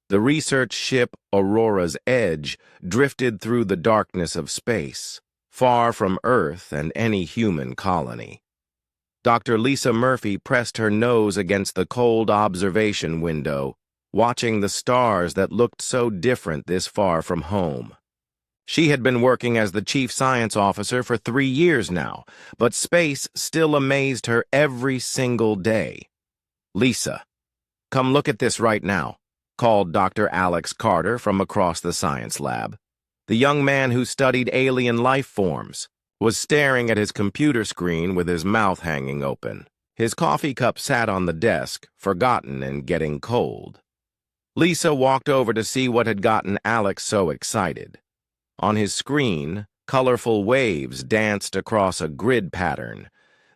The research ship Aurora's Edge drifted through the darkness of space, far from Earth and any human colony. Dr. Lisa Murphy pressed her nose against the cold observation window, watching the stars that looked so different this far from home. She had been working as the chief science officer for 3 years now, but space still amazed her every single day. "Lisa, come look at this right now," called Dr. Alex Carter from across the science lab. The young man who studied alien life forms was staring at his computer screen with his mouth hanging open. His coffee cup sat on the desk, forgotten and getting cold. Lisa walked over to see what had gotten Alex so excited. On his screen, colorful waves danced across a grid pattern.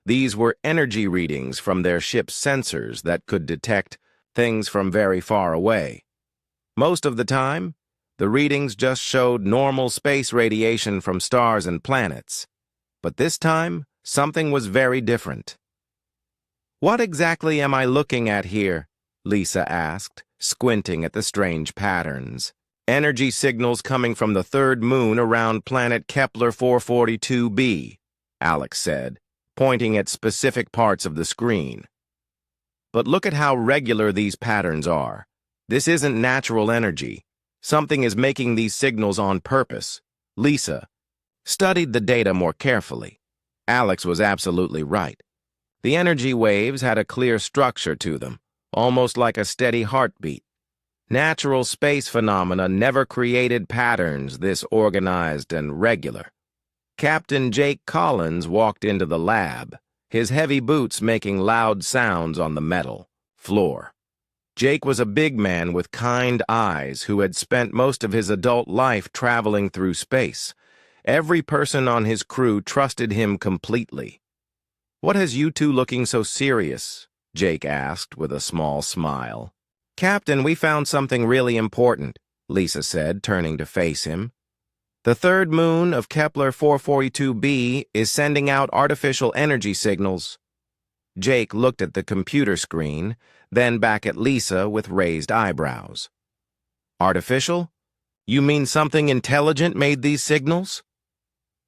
These were energy readings from their ship's sensors that could detect things from very far away. Most of the time, the readings just showed normal space radiation from stars and planets. But this time, something was very different. "What exactly am I looking at here?" Lisa asked, squinting at the strange patterns. "Energy signals coming from the third moon around planet Kepler 442b, Alex said, pointing at specific parts of the screen. "But look at how regular these patterns are. This isn't natural energy. Something is making these signals on purpose." Lisa studied the data more carefully. Alex was absolutely right. The energy waves had a clear structure to them, almost like a steady heartbeat. Natural space phenomena never created patterns this organized and regular. Captain Jake Collins walked into the lab, his heavy boots making loud sounds on the metal floor. Jake was a big man with kind eyes who had spent most of his adult life traveling through space. Every person on his crew trusted him completely. "What has you two looking so serious?" Jake asked with a small smile. "Captain, we found something really important," Lisa said, turning to face him. "The third moon of Kepler 442b is sending out artificial energy signals." Jake looked at the computer screen, then back at Lisa with raised eyebrows. "Artificial? You mean something intelligent made these signals?"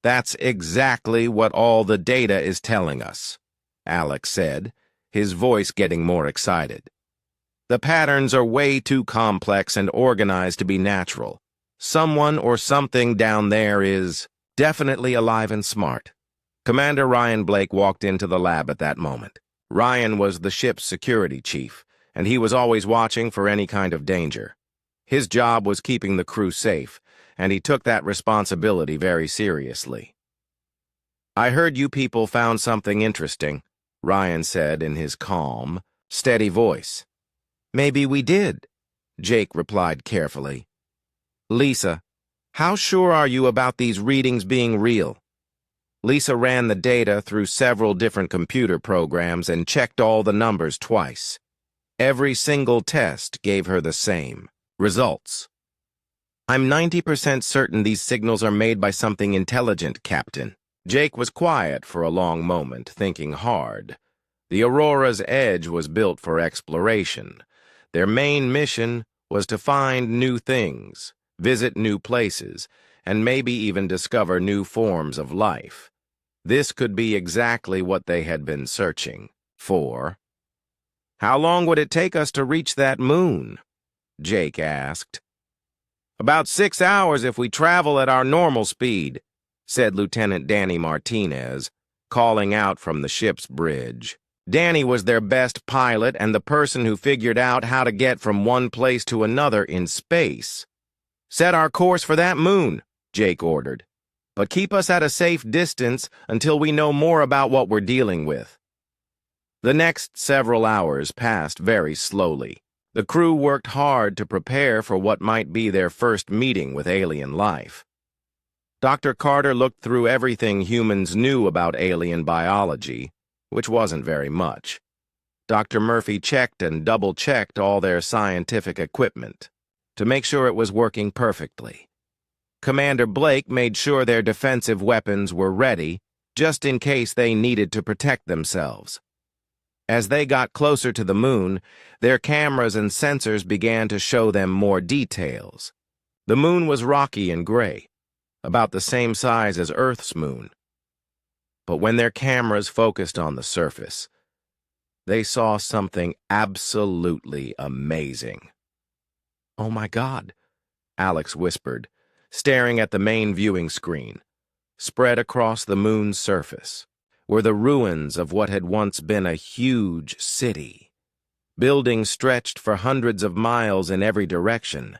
"That's exactly what all the data is telling us," Alex said, his voice getting more excited. "The patterns are way too complex and organized to be natural. Someone or something down there is definitely alive and smart." Commander Ryan Blake walked into the lab at that moment. Ryan was the ship's security chief, and he was always watching for any kind of danger. His job was keeping the crew safe, and he took that responsibility very seriously. "I heard you people found something interesting," Ryan said in his calm, steady voice. "Maybe we did," Jake replied carefully. "Lisa, how sure are you about these readings being real?" Lisa ran the data through several different computer programs and checked all the numbers twice. Every single test gave her the same results. "I'm 90% certain these signals are made by something intelligent, Captain." Jake was quiet for a long moment, thinking hard. The Aurora's Edge was built for exploration. Their main mission was to find new things, visit new places, and maybe even discover new forms of life. This could be exactly what they had been searching for. "How long would it take us to reach that moon?" Jake asked. "About 6 hours if we travel at our normal speed," said Lieutenant Danny Martinez, calling out from the ship's bridge. Danny was their best pilot and the person who figured out how to get from one place to another in space. "Set our course for that moon," Jake ordered. "But keep us at a safe distance until we know more about what we're dealing with." The next several hours passed very slowly. The crew worked hard to prepare for what might be their first meeting with alien life. Dr. Carter looked through everything humans knew about alien biology, which wasn't very much. Dr. Murphy checked and double-checked all their scientific equipment to make sure it was working perfectly. Commander Blake made sure their defensive weapons were ready, just in case they needed to protect themselves. As they got closer to the moon, their cameras and sensors began to show them more details. The moon was rocky and gray, about the same size as Earth's moon. But when their cameras focused on the surface, they saw something absolutely amazing. "Oh my God," Alex whispered, staring at the main viewing screen. Spread across the moon's surface were the ruins of what had once been a huge city. Buildings stretched for hundreds of miles in every direction,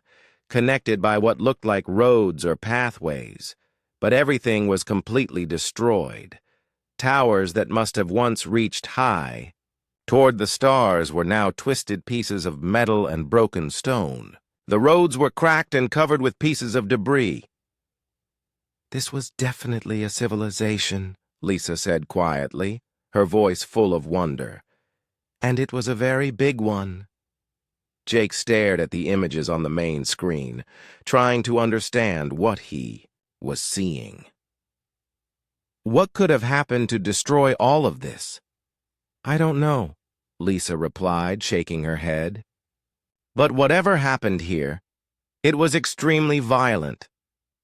connected by what looked like roads or pathways, but everything was completely destroyed. Towers that must have once reached high toward the stars were now twisted pieces of metal and broken stone. The roads were cracked and covered with pieces of debris. "This was definitely a civilization," Lisa said quietly, her voice full of wonder. "And it was a very big one." Jake stared at the images on the main screen, trying to understand what he was seeing. What could have happened to destroy all of this? "I don't know," Lisa replied, shaking her head. But whatever happened here, it was extremely violent.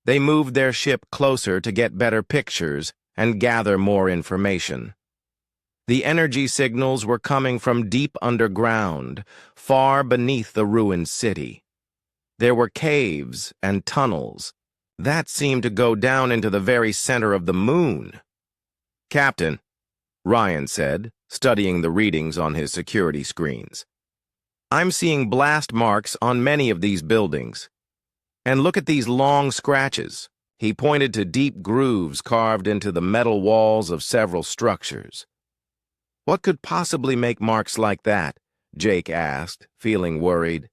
They moved their ship closer to get better pictures and gather more information. The energy signals were coming from deep underground, far beneath the ruined city. There were caves and tunnels that seemed to go down into the very center of the moon. "Captain," Ryan said, studying the readings on his security screens, "I'm seeing blast marks on many of these buildings. And look at these long scratches." He pointed to deep grooves carved into the metal walls of several structures. "What could possibly make marks like that?" Jake asked, feeling worried.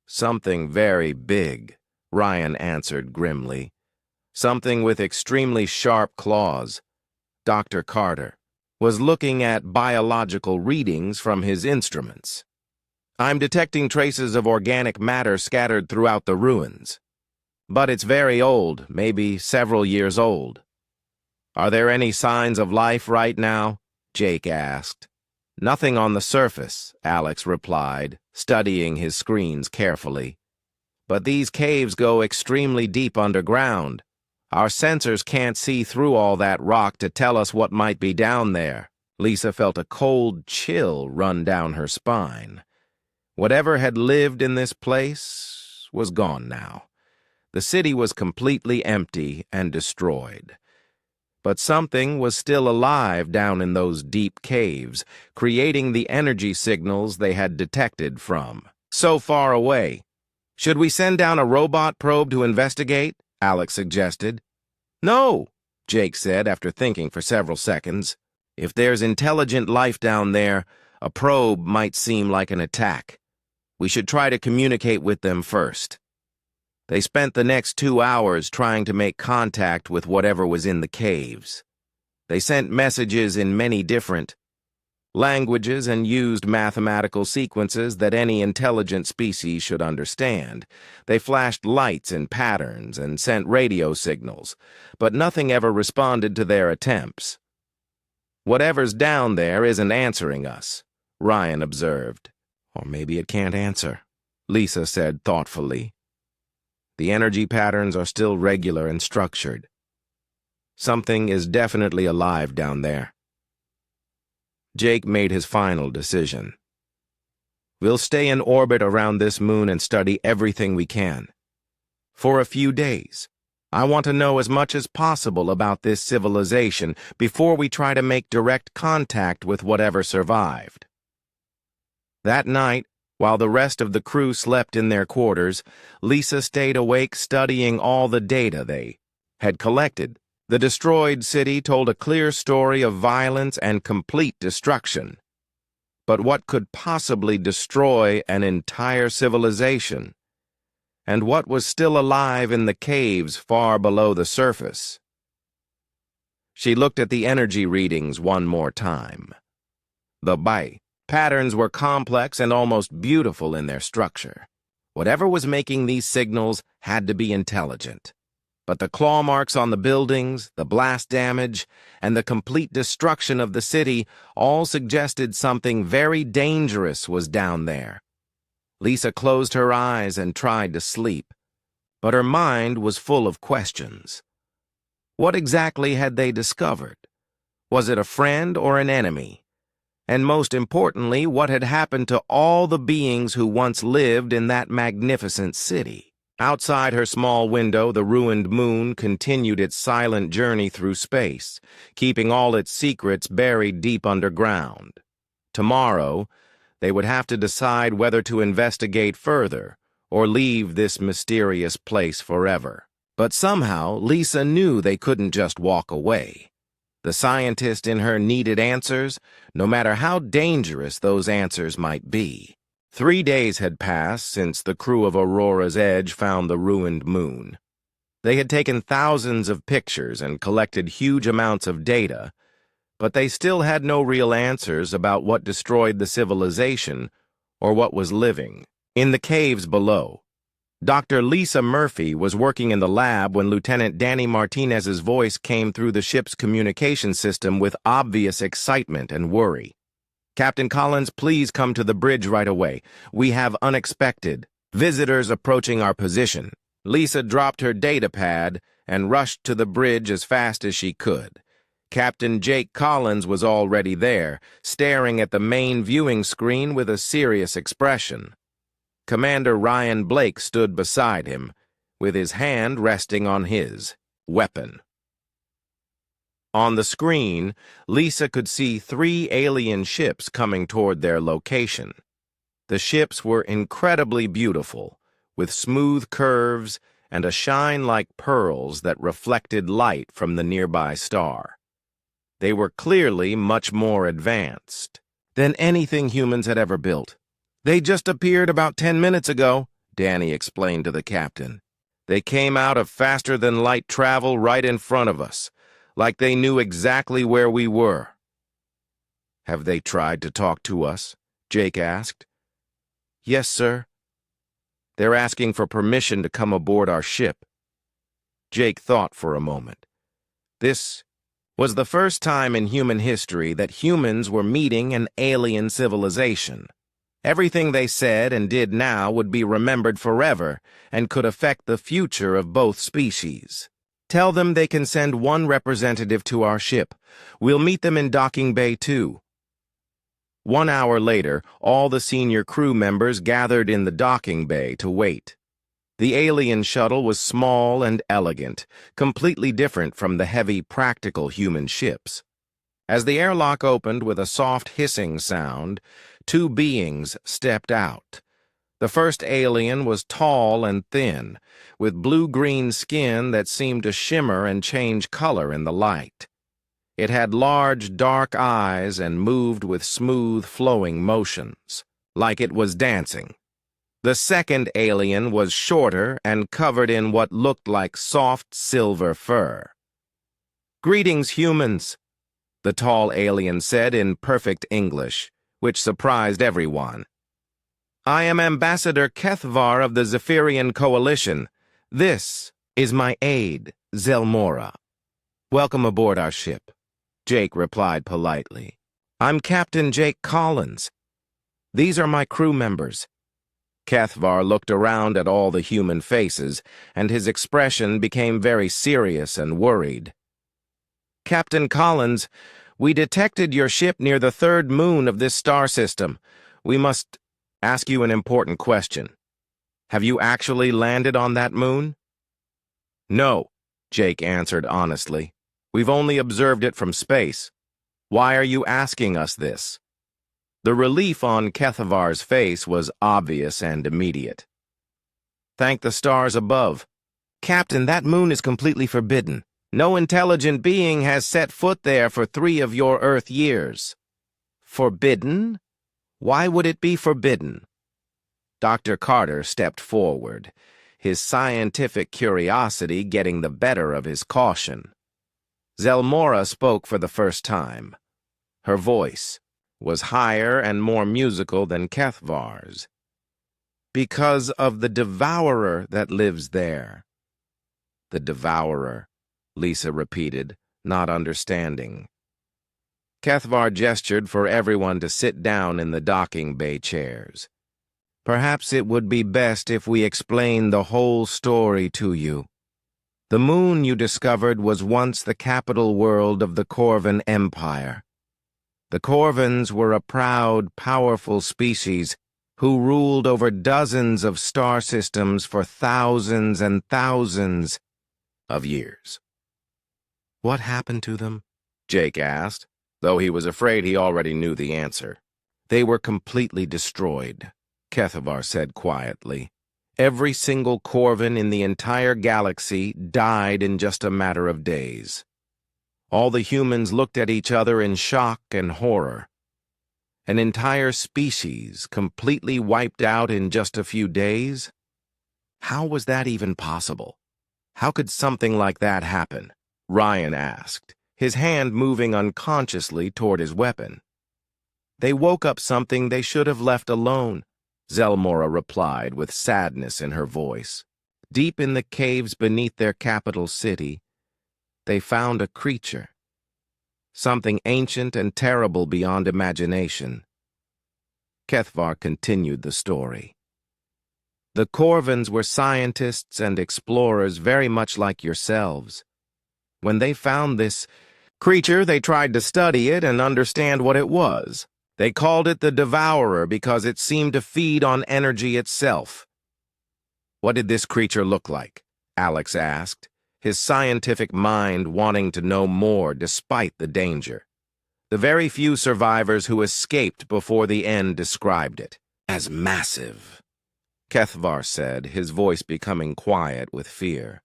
"Something very big," Ryan answered grimly. "Something with extremely sharp claws." Dr. Carter was looking at biological readings from his instruments. "I'm detecting traces of organic matter scattered throughout the ruins. But it's very old, maybe several years old." "Are there any signs of life right now?" Jake asked. "Nothing on the surface," Alex replied, studying his screens carefully. "But these caves go extremely deep underground. Our sensors can't see through all that rock to tell us what might be down there." Lisa felt a cold chill run down her spine. Whatever had lived in this place was gone now. The city was completely empty and destroyed. But something was still alive down in those deep caves, creating the energy signals they had detected from so far away. "Should we send down a robot probe to investigate?" Alex suggested. "No," Jake said after thinking for several seconds. "If there's intelligent life down there, a probe might seem like an attack. We should try to communicate with them first." They spent the next 2 hours trying to make contact with whatever was in the caves. They sent messages in many different languages and used mathematical sequences that any intelligent species should understand. They flashed lights in patterns and sent radio signals, but nothing ever responded to their attempts. "Whatever's down there isn't answering us," Ryan observed. "Or maybe it can't answer," Lisa said thoughtfully. "The energy patterns are still regular and structured. Something is definitely alive down there." Jake made his final decision. "We'll stay in orbit around this moon and study everything we can. For a few days, I want to know as much as possible about this civilization before we try to make direct contact with whatever survived." That night, while the rest of the crew slept in their quarters, Lisa stayed awake studying all the data they had collected. The destroyed city told a clear story of violence and complete destruction. But what could possibly destroy an entire civilization? And what was still alive in the caves far below the surface? She looked at the energy readings one more time. The patterns were complex and almost beautiful in their structure. Whatever was making these signals had to be intelligent. but the claw marks on the buildings, the blast damage, and the complete destruction of the city all suggested something very dangerous was down there. Lisa closed her eyes and tried to sleep, but her mind was full of questions. What exactly had they discovered? Was it a friend or an enemy? And most importantly, what had happened to all the beings who once lived in that magnificent city? Outside her small window, the ruined moon continued its silent journey through space, keeping all its secrets buried deep underground. Tomorrow, they would have to decide whether to investigate further or leave this mysterious place forever. But somehow, Lisa knew they couldn't just walk away. The scientist in her needed answers, no matter how dangerous those answers might be. 3 days had passed since the crew of Aurora's Edge found the ruined moon. They had taken thousands of pictures and collected huge amounts of data, but they still had no real answers about what destroyed the civilization or what was living. In the caves below, Dr. Lisa Murphy was working in the lab when Lieutenant Danny Martinez's voice came through the ship's communication system with obvious excitement and worry. "Captain Collins, please come to the bridge right away. We have unexpected visitors approaching our position." Lisa dropped her data pad and rushed to the bridge as fast as she could. Captain Jake Collins was already there, staring at the main viewing screen with a serious expression. Commander Ryan Blake stood beside him, with his hand resting on his weapon. On the screen, Lisa could see 3 alien ships coming toward their location. The ships were incredibly beautiful, with smooth curves and a shine like pearls that reflected light from the nearby star. They were clearly much more advanced than anything humans had ever built. "They just appeared about 10 minutes ago," Danny explained to the captain. "They came out of faster-than-light travel right in front of us, like they knew exactly where we were." "Have they tried to talk to us?" Jake asked. "Yes, sir. They're asking for permission to come aboard our ship." Jake thought for a moment. This was the first time in human history that humans were meeting an alien civilization. Everything they said and did now would be remembered forever and could affect the future of both species. "Tell them they can send 1 representative to our ship. We'll meet them in docking bay 2. 1 hour later, all the senior crew members gathered in the docking bay to wait. The alien shuttle was small and elegant, completely different from the heavy, practical human ships. As the airlock opened with a soft hissing sound, 2 beings stepped out. The first alien was tall and thin, with blue-green skin that seemed to shimmer and change color in the light. It had large, dark eyes and moved with smooth, flowing motions, like it was dancing. The second alien was shorter and covered in what looked like soft silver fur. "Greetings, humans," the tall alien said in perfect English, which surprised everyone. "I am Ambassador Kethvar of the Zephyrian Coalition. This is my aide, Zelmora. Welcome aboard our ship," Jake replied politely. "I'm Captain Jake Collins. These are my crew members." Kethvar looked around at all the human faces, and his expression became very serious and worried. "Captain Collins, we detected your ship near the 3rd moon of this star system. We must ask you an important question. Have you actually landed on that moon?" "No," Jake answered honestly. "We've only observed it from space. Why are you asking us this?" The relief on Kethavar's face was obvious and immediate. "Thank the stars above. Captain, that moon is completely forbidden. No intelligent being has set foot there for 3 of your Earth years." "Forbidden? Why would it be forbidden?" Dr. Carter stepped forward, his scientific curiosity getting the better of his caution. Zelmora spoke for the first time. Her voice was higher and more musical than Kethvar's. "Because of the devourer that lives there." The Devourer, Lisa repeated, not understanding. Kethvar gestured for everyone to sit down in the docking bay chairs. Perhaps it would be best if we explain the whole story to you. The moon you discovered was once the capital world of the Corvan Empire. The Corvans were a proud, powerful species who ruled over dozens of star systems for thousands and thousands of years. What happened to them? Jake asked, though he was afraid he already knew the answer. They were completely destroyed, Kethvar said quietly. Every single Corvan in the entire galaxy died in just a matter of days. All the humans looked at each other in shock and horror. An entire species completely wiped out in just a few days? How was that even possible? How could something like that happen? Ryan asked, his hand moving unconsciously toward his weapon. They woke up something they should have left alone, Zelmora replied with sadness in her voice. Deep in the caves beneath their capital city, they found a creature. Something ancient and terrible beyond imagination. Kethvar continued the story. The Corvans were scientists and explorers very much like yourselves. When they found this creature, they tried to study it and understand what it was. They called it the Devourer because it seemed to feed on energy itself. What did this creature look like? Alex asked, his scientific mind wanting to know more despite the danger. The very few survivors who escaped before the end described it as massive, Kethvar said, his voice becoming quiet with fear.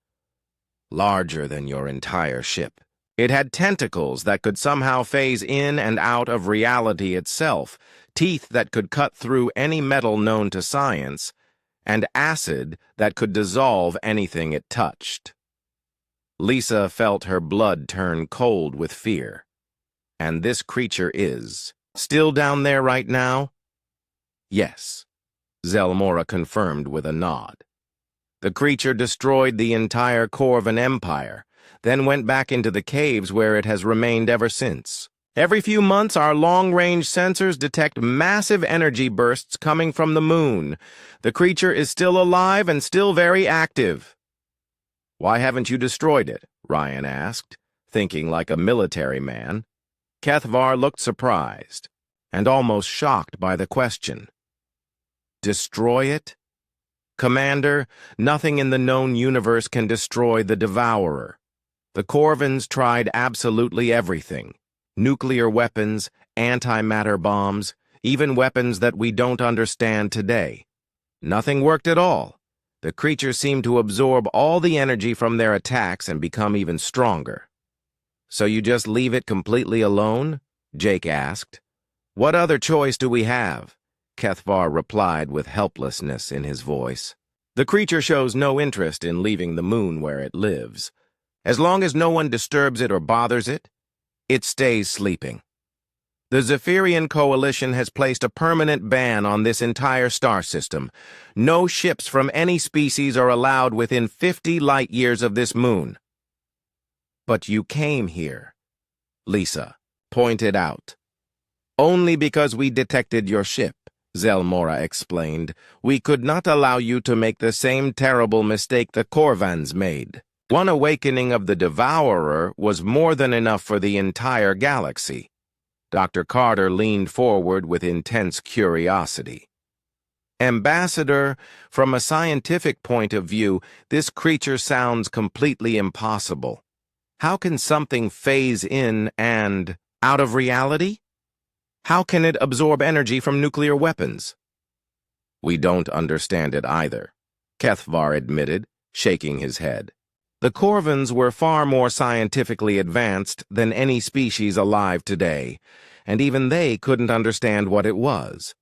Larger than your entire ship. It had tentacles that could somehow phase in and out of reality itself, teeth that could cut through any metal known to science, and acid that could dissolve anything it touched. Lisa felt her blood turn cold with fear. And this creature is still down there right now? Yes, Zelmora confirmed with a nod. The creature destroyed the entire Corvan Empire, then went back into the caves where it has remained ever since. Every few months, our long-range sensors detect massive energy bursts coming from the moon. The creature is still alive and still very active. Why haven't you destroyed it? Ryan asked, thinking like a military man. Kethvar looked surprised and almost shocked by the question. Destroy it? Commander, nothing in the known universe can destroy the Devourer. The Corvans tried absolutely everything. Nuclear weapons, antimatter bombs, even weapons that we don't understand today. Nothing worked at all. The creature seemed to absorb all the energy from their attacks and become even stronger. So you just leave it completely alone? Jake asked. What other choice do we have? Kethvar replied with helplessness in his voice. The creature shows no interest in leaving the moon where it lives. As long as no one disturbs it or bothers it, it stays sleeping. The Zephyrian Coalition has placed a permanent ban on this entire star system. No ships from any species are allowed within 50 light years of this moon. But you came here, Lisa pointed out. Only because we detected your ship, Zelmora explained. We could not allow you to make the same terrible mistake the Corvans made. One awakening of the Devourer was more than enough for the entire galaxy. Dr. Carter leaned forward with intense curiosity. Ambassador, from a scientific point of view, this creature sounds completely impossible. How can something phase in and out of reality? How can it absorb energy from nuclear weapons? We don't understand it either, Kethvar admitted, shaking his head. The Corvans were far more scientifically advanced than any species alive today, and even they couldn't understand what it was.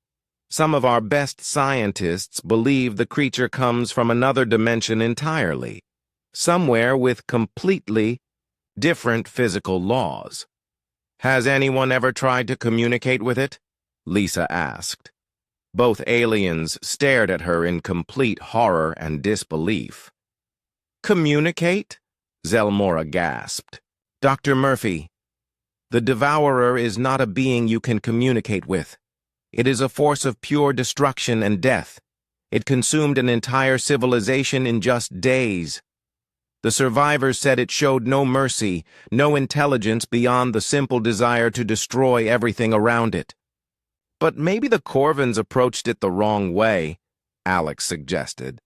Some of our best scientists believe the creature comes from another dimension entirely, somewhere with completely different physical laws. Has anyone ever tried to communicate with it? Lisa asked. Both aliens stared at her in complete horror and disbelief. Communicate? Zelmora gasped. Dr. Murphy, the Devourer is not a being you can communicate with. It is a force of pure destruction and death. It consumed an entire civilization in just days. The survivors said it showed no mercy, no intelligence beyond the simple desire to destroy everything around it. But maybe the Corvins approached it the wrong way, Alex suggested.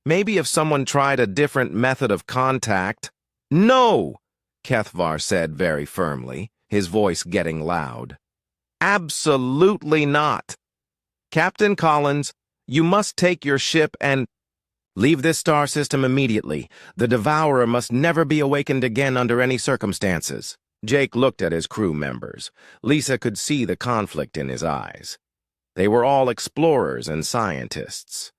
Maybe if someone tried a different method of contact— No! Kethvar said very firmly, his voice getting loud. Absolutely not. Captain Collins, you must take your ship and leave this star system immediately. The Devourer must never be awakened again under any circumstances. Jake looked at his crew members. Lisa could see the conflict in his eyes. They were all explorers and scientists.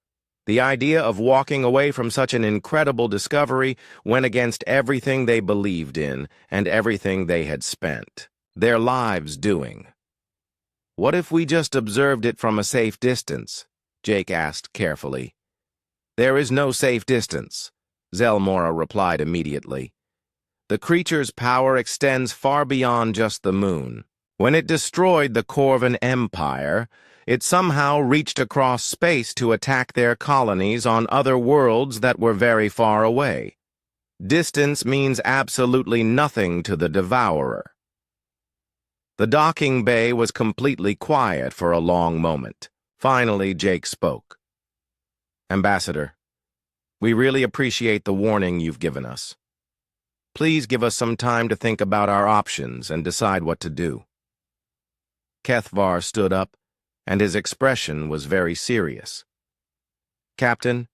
The idea of walking away from such an incredible discovery went against everything they believed in and everything they had spent their lives doing. What if we just observed it from a safe distance? Jake asked carefully. There is no safe distance, Zelmora replied immediately. The creature's power extends far beyond just the moon. When it destroyed the Corvin Empire, it somehow reached across space to attack their colonies on other worlds that were very far away. Distance means absolutely nothing to the Devourer. The docking bay was completely quiet for a long moment. Finally, Jake spoke. Ambassador, we really appreciate the warning you've given us. Please give us some time to think about our options and decide what to do. Kethvar stood up, and his expression was very serious. Captain,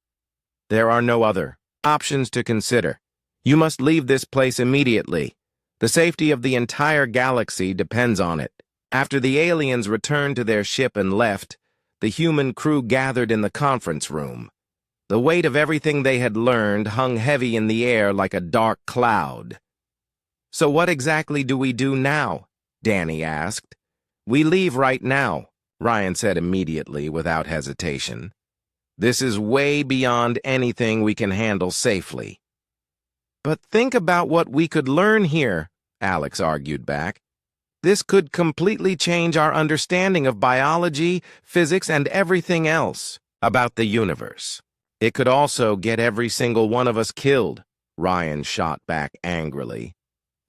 there are no other options to consider. You must leave this place immediately. The safety of the entire galaxy depends on it. After the aliens returned to their ship and left, the human crew gathered in the conference room. The weight of everything they had learned hung heavy in the air like a dark cloud. So what exactly do we do now? Danny asked. We leave right now, Ryan said immediately without hesitation. This is way beyond anything we can handle safely. But think about what we could learn here, Alex argued back. This could completely change our understanding of biology, physics, and everything else about the universe. It could also get every single one of us killed, Ryan shot back angrily.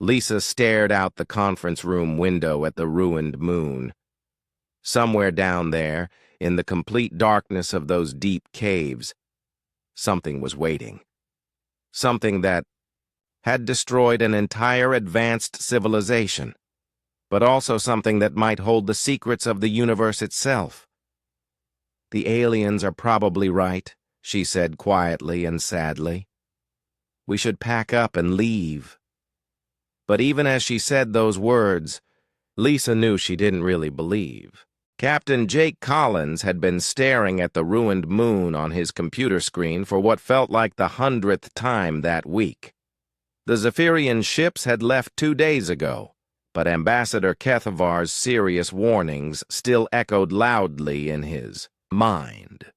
Lisa stared out the conference room window at the ruined moon. Somewhere down there, in the complete darkness of those deep caves, something was waiting. Something that had destroyed an entire advanced civilization, but also something that might hold the secrets of the universe itself. The aliens are probably right, she said quietly and sadly. We should pack up and leave. But even as she said those words, Lisa knew she didn't really believe. Captain Jake Collins had been staring at the ruined moon on his computer screen for what felt like the 100th time that week. The Zephyrian ships had left 2 days ago, but Ambassador Kethavar's serious warnings still echoed loudly in his mind.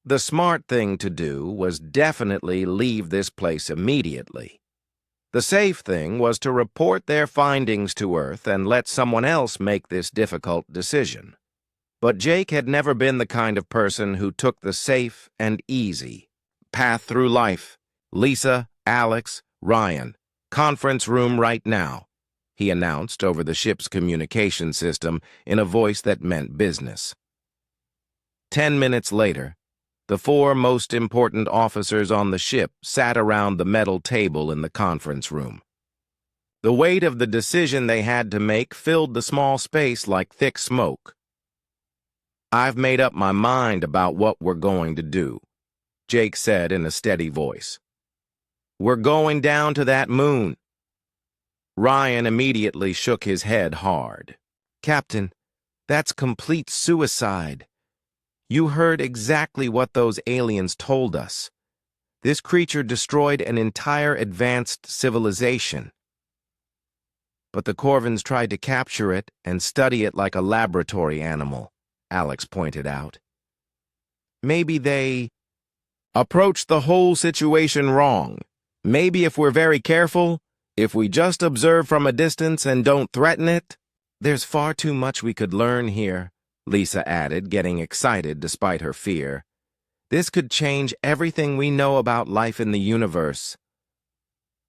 The smart thing to do was definitely leave this place immediately. The safe thing was to report their findings to Earth and let someone else make this difficult decision. But Jake had never been the kind of person who took the safe and easy path through life. Lisa, Alex, Ryan, conference room right now, he announced over the ship's communication system in a voice that meant business. 10 minutes later, the 4 most important officers on the ship sat around the metal table in the conference room. The weight of the decision they had to make filled the small space like thick smoke. I've made up my mind about what we're going to do, Jake said in a steady voice. We're going down to that moon. Ryan immediately shook his head hard. Captain, that's complete suicide. You heard exactly what those aliens told us. This creature destroyed an entire advanced civilization. But the Corvins tried to capture it and study it like a laboratory animal, Alex pointed out. Maybe they approached the whole situation wrong. Maybe if we're very careful, if we just observe from a distance and don't threaten it, there's far too much we could learn here, Lisa added, getting excited despite her fear. This could change everything we know about life in the universe.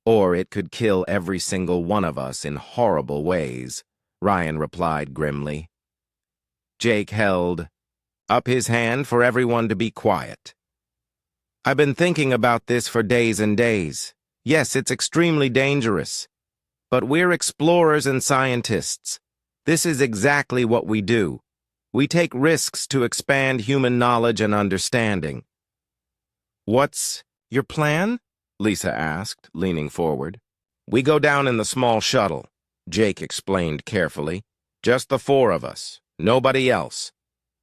Or it could kill every single one of us in horrible ways, Ryan replied grimly. Jake held up his hand for everyone to be quiet. I've been thinking about this for days and days. Yes, it's extremely dangerous. But we're explorers and scientists. This is exactly what we do. We take risks to expand human knowledge and understanding. What's your plan? Lisa asked, leaning forward. We go down in the small shuttle, Jake explained carefully. Just the four of us, nobody else.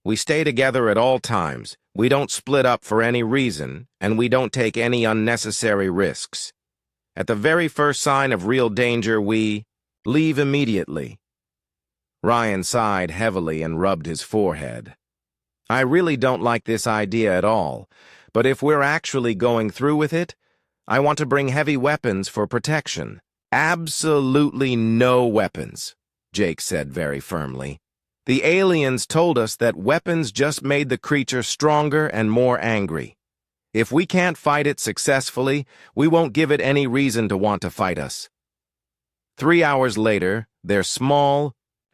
We stay together at all times. We don't split up for any reason, and we don't take any unnecessary risks. At the very first sign of real danger, we leave immediately. Ryan sighed heavily and rubbed his forehead. I really don't like this idea at all, but if we're actually going through with it, I want to bring heavy weapons for protection. Absolutely no weapons, Jake said very firmly. The aliens told us that weapons just made the creature stronger and more angry. If we can't fight it successfully, we won't give it any reason to want to fight us. 3 hours later, their small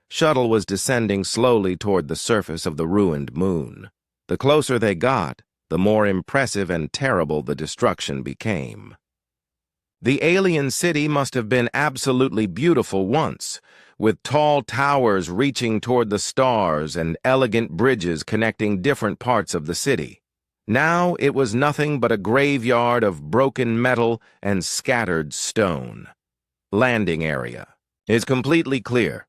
shuttle was descending slowly toward the surface of the ruined moon. The closer they got, the more impressive and terrible the destruction became. The alien city must have been absolutely beautiful once, with tall towers reaching toward the stars and elegant bridges connecting different parts of the city. Now it was nothing but a graveyard of broken metal and scattered stone. Landing area is completely clear,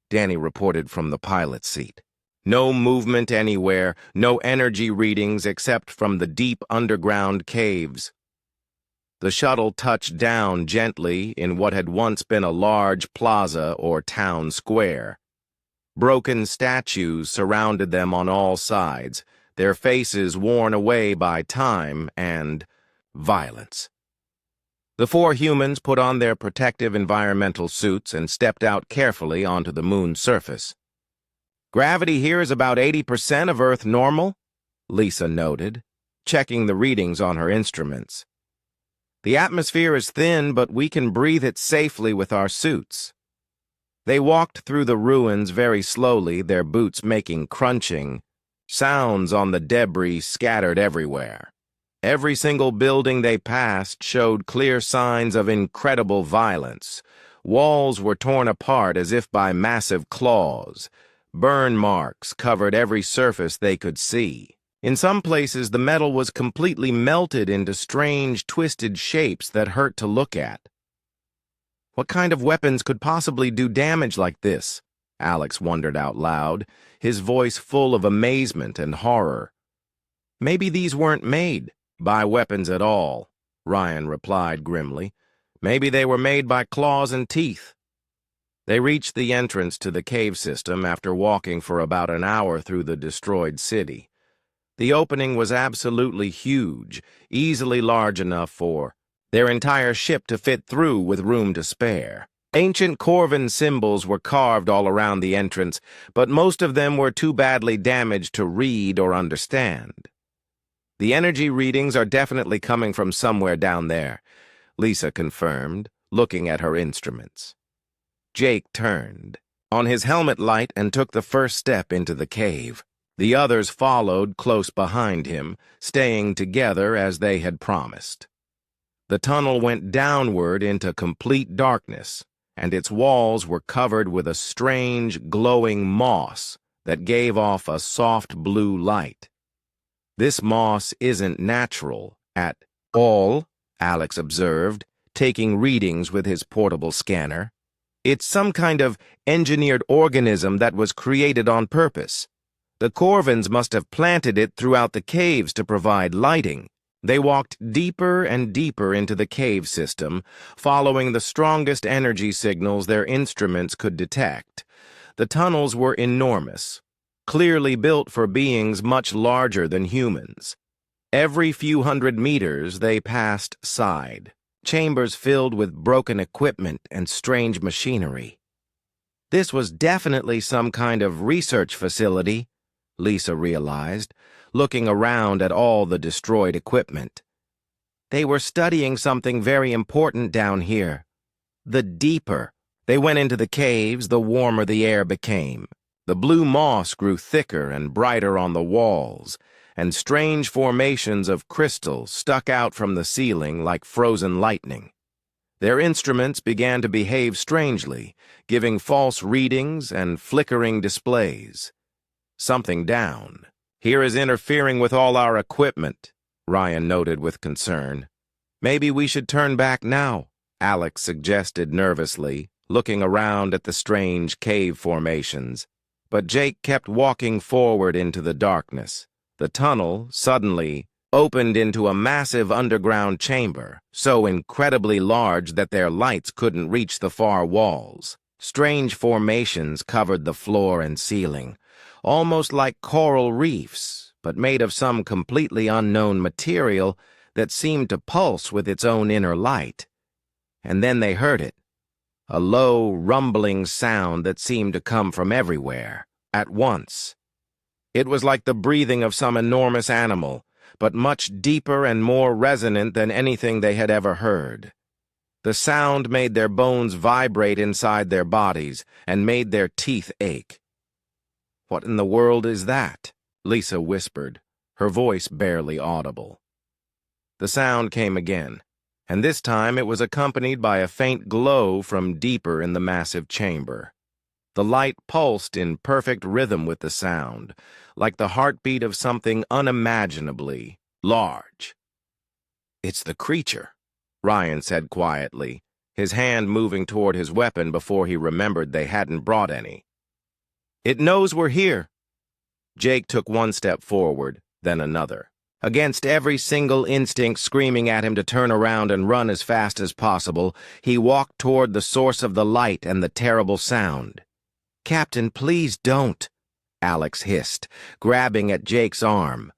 Danny reported from the pilot's seat. No movement anywhere, no energy readings except from the deep underground caves. The shuttle touched down gently in what had once been a large plaza or town square. Broken statues surrounded them on all sides, their faces worn away by time and violence. The four humans put on their protective environmental suits and stepped out carefully onto the moon's surface. Gravity here is about 80% of Earth normal, Lisa noted, checking the readings on her instruments. The atmosphere is thin, but we can breathe it safely with our suits. They walked through the ruins very slowly, their boots making crunching sounds on the debris scattered everywhere. Every single building they passed showed clear signs of incredible violence. Walls were torn apart as if by massive claws. Burn marks covered every surface they could see. In some places, the metal was completely melted into strange, twisted shapes that hurt to look at. What kind of weapons could possibly do damage like this? Alex wondered out loud, his voice full of amazement and horror. Maybe these weren't made by weapons at all, Ryan replied grimly. Maybe they were made by claws and teeth. They reached the entrance to the cave system after walking for about an hour through the destroyed city. The opening was absolutely huge, easily large enough for their entire ship to fit through with room to spare. Ancient Corvan symbols were carved all around the entrance, but most of them were too badly damaged to read or understand. The energy readings are definitely coming from somewhere down there, Lisa confirmed, looking at her instruments. Jake turned on his helmet light and took the first step into the cave. The others followed close behind him, staying together as they had promised. The tunnel went downward into complete darkness, and its walls were covered with a strange, glowing moss that gave off a soft blue light. This moss isn't natural at all, Alex observed, taking readings with his portable scanner. It's some kind of engineered organism that was created on purpose. The Corvans must have planted it throughout the caves to provide lighting. They walked deeper and deeper into the cave system, following the strongest energy signals their instruments could detect. The tunnels were enormous, clearly built for beings much larger than humans. Every few hundred meters they passed side, chambers filled with broken equipment and strange machinery. This was definitely some kind of research facility, Lisa realized, looking around at all the destroyed equipment. They were studying something very important down here. The deeper they went into the caves, the warmer the air became. The blue moss grew thicker and brighter on the walls, and strange formations of crystal stuck out from the ceiling like frozen lightning. Their instruments began to behave strangely, giving false readings and flickering displays. Something down. Here is interfering with all our equipment, Ryan noted with concern. Maybe we should turn back now, Alex suggested nervously, looking around at the strange cave formations. But Jake kept walking forward into the darkness. The tunnel, suddenly, opened into a massive underground chamber, so incredibly large that their lights couldn't reach the far walls. Strange formations covered the floor and ceiling, almost like coral reefs, but made of some completely unknown material that seemed to pulse with its own inner light. And then they heard it, a low, rumbling sound that seemed to come from everywhere, at once. It was like the breathing of some enormous animal, but much deeper and more resonant than anything they had ever heard. The sound made their bones vibrate inside their bodies and made their teeth ache. "What in the world is that?" Lisa whispered, her voice barely audible. The sound came again, and this time it was accompanied by a faint glow from deeper in the massive chamber. The light pulsed in perfect rhythm with the sound, like the heartbeat of something unimaginably large. "It's the creature," Ryan said quietly, his hand moving toward his weapon before he remembered they hadn't brought any. "It knows we're here." Jake took one step forward, then another, against every single instinct screaming at him to turn around and run as fast as possible. He walked toward the source of the light and the terrible sound. "Captain, please don't," Alex hissed, grabbing at Jake's arm.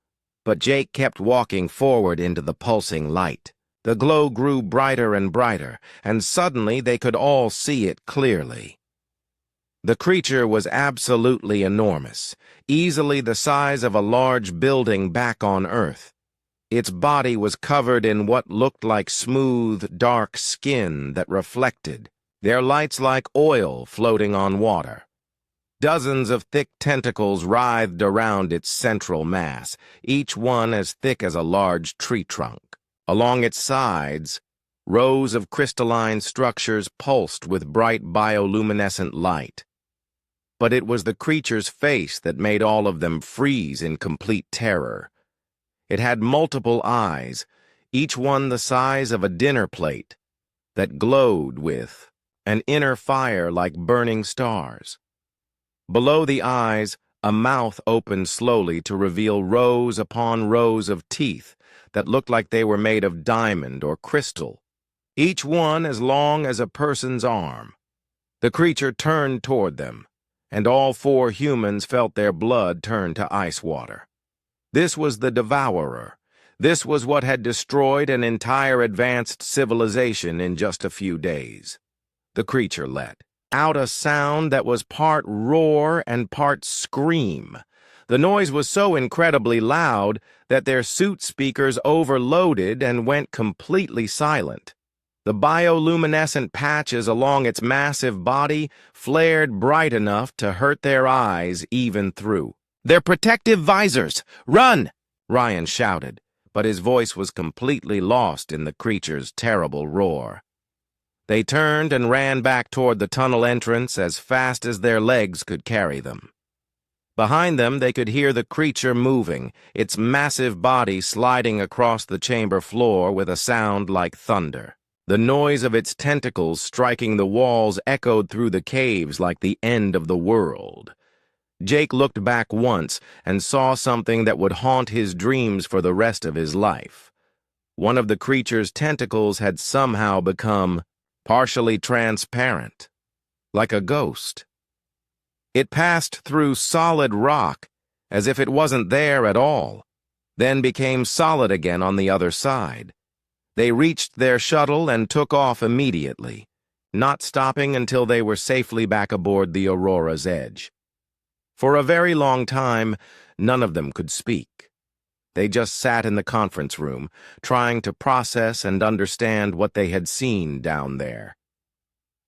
But Jake kept walking forward into the pulsing light. The glow grew brighter and brighter, and suddenly they could all see it clearly. The creature was absolutely enormous, easily the size of a large building back on Earth. Its body was covered in what looked like smooth, dark skin that reflected, their lights like oil floating on water. Dozens of thick tentacles writhed around its central mass, each one as thick as a large tree trunk. Along its sides, rows of crystalline structures pulsed with bright bioluminescent light. But it was the creature's face that made all of them freeze in complete terror. It had multiple eyes, each one the size of a dinner plate, that glowed with an inner fire like burning stars. Below the eyes, a mouth opened slowly to reveal rows upon rows of teeth that looked like they were made of diamond or crystal, each one as long as a person's arm. The creature turned toward them, and all four humans felt their blood turn to ice water. This was the Devourer. This was what had destroyed an entire advanced civilization in just a few days. The creature let out a sound that was part roar and part scream. The noise was so incredibly loud that their suit speakers overloaded and went completely silent. The bioluminescent patches along its massive body flared bright enough to hurt their eyes even through. "They're protective visors! Run!" Ryan shouted, but his voice was completely lost in the creature's terrible roar. They turned and ran back toward the tunnel entrance as fast as their legs could carry them. Behind them, they could hear the creature moving, its massive body sliding across the chamber floor with a sound like thunder. The noise of its tentacles striking the walls echoed through the caves like the end of the world. Jake looked back once and saw something that would haunt his dreams for the rest of his life. One of the creature's tentacles had somehow become partially transparent, like a ghost. It passed through solid rock, as if it wasn't there at all. then became solid again on the other side. They reached their shuttle and took off immediately, not stopping until they were safely back aboard the Aurora's edge. For a very long time, none of them could speak. They just sat in the conference room, trying to process and understand what they had seen down there.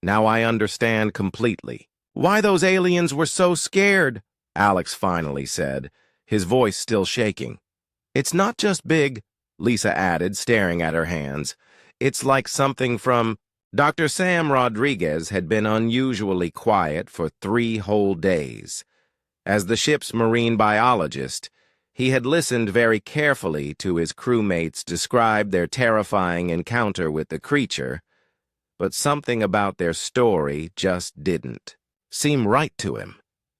Now I understand completely why those aliens were so scared, Alex finally said, his voice still shaking. It's not just big, Lisa added, staring at her hands. It's like something from... Dr. Sam Rodriguez had been unusually quiet for 3 whole days. As the ship's marine biologist, he had listened very carefully to his crewmates describe their terrifying encounter with the creature, but something about their story just didn't seem right to him.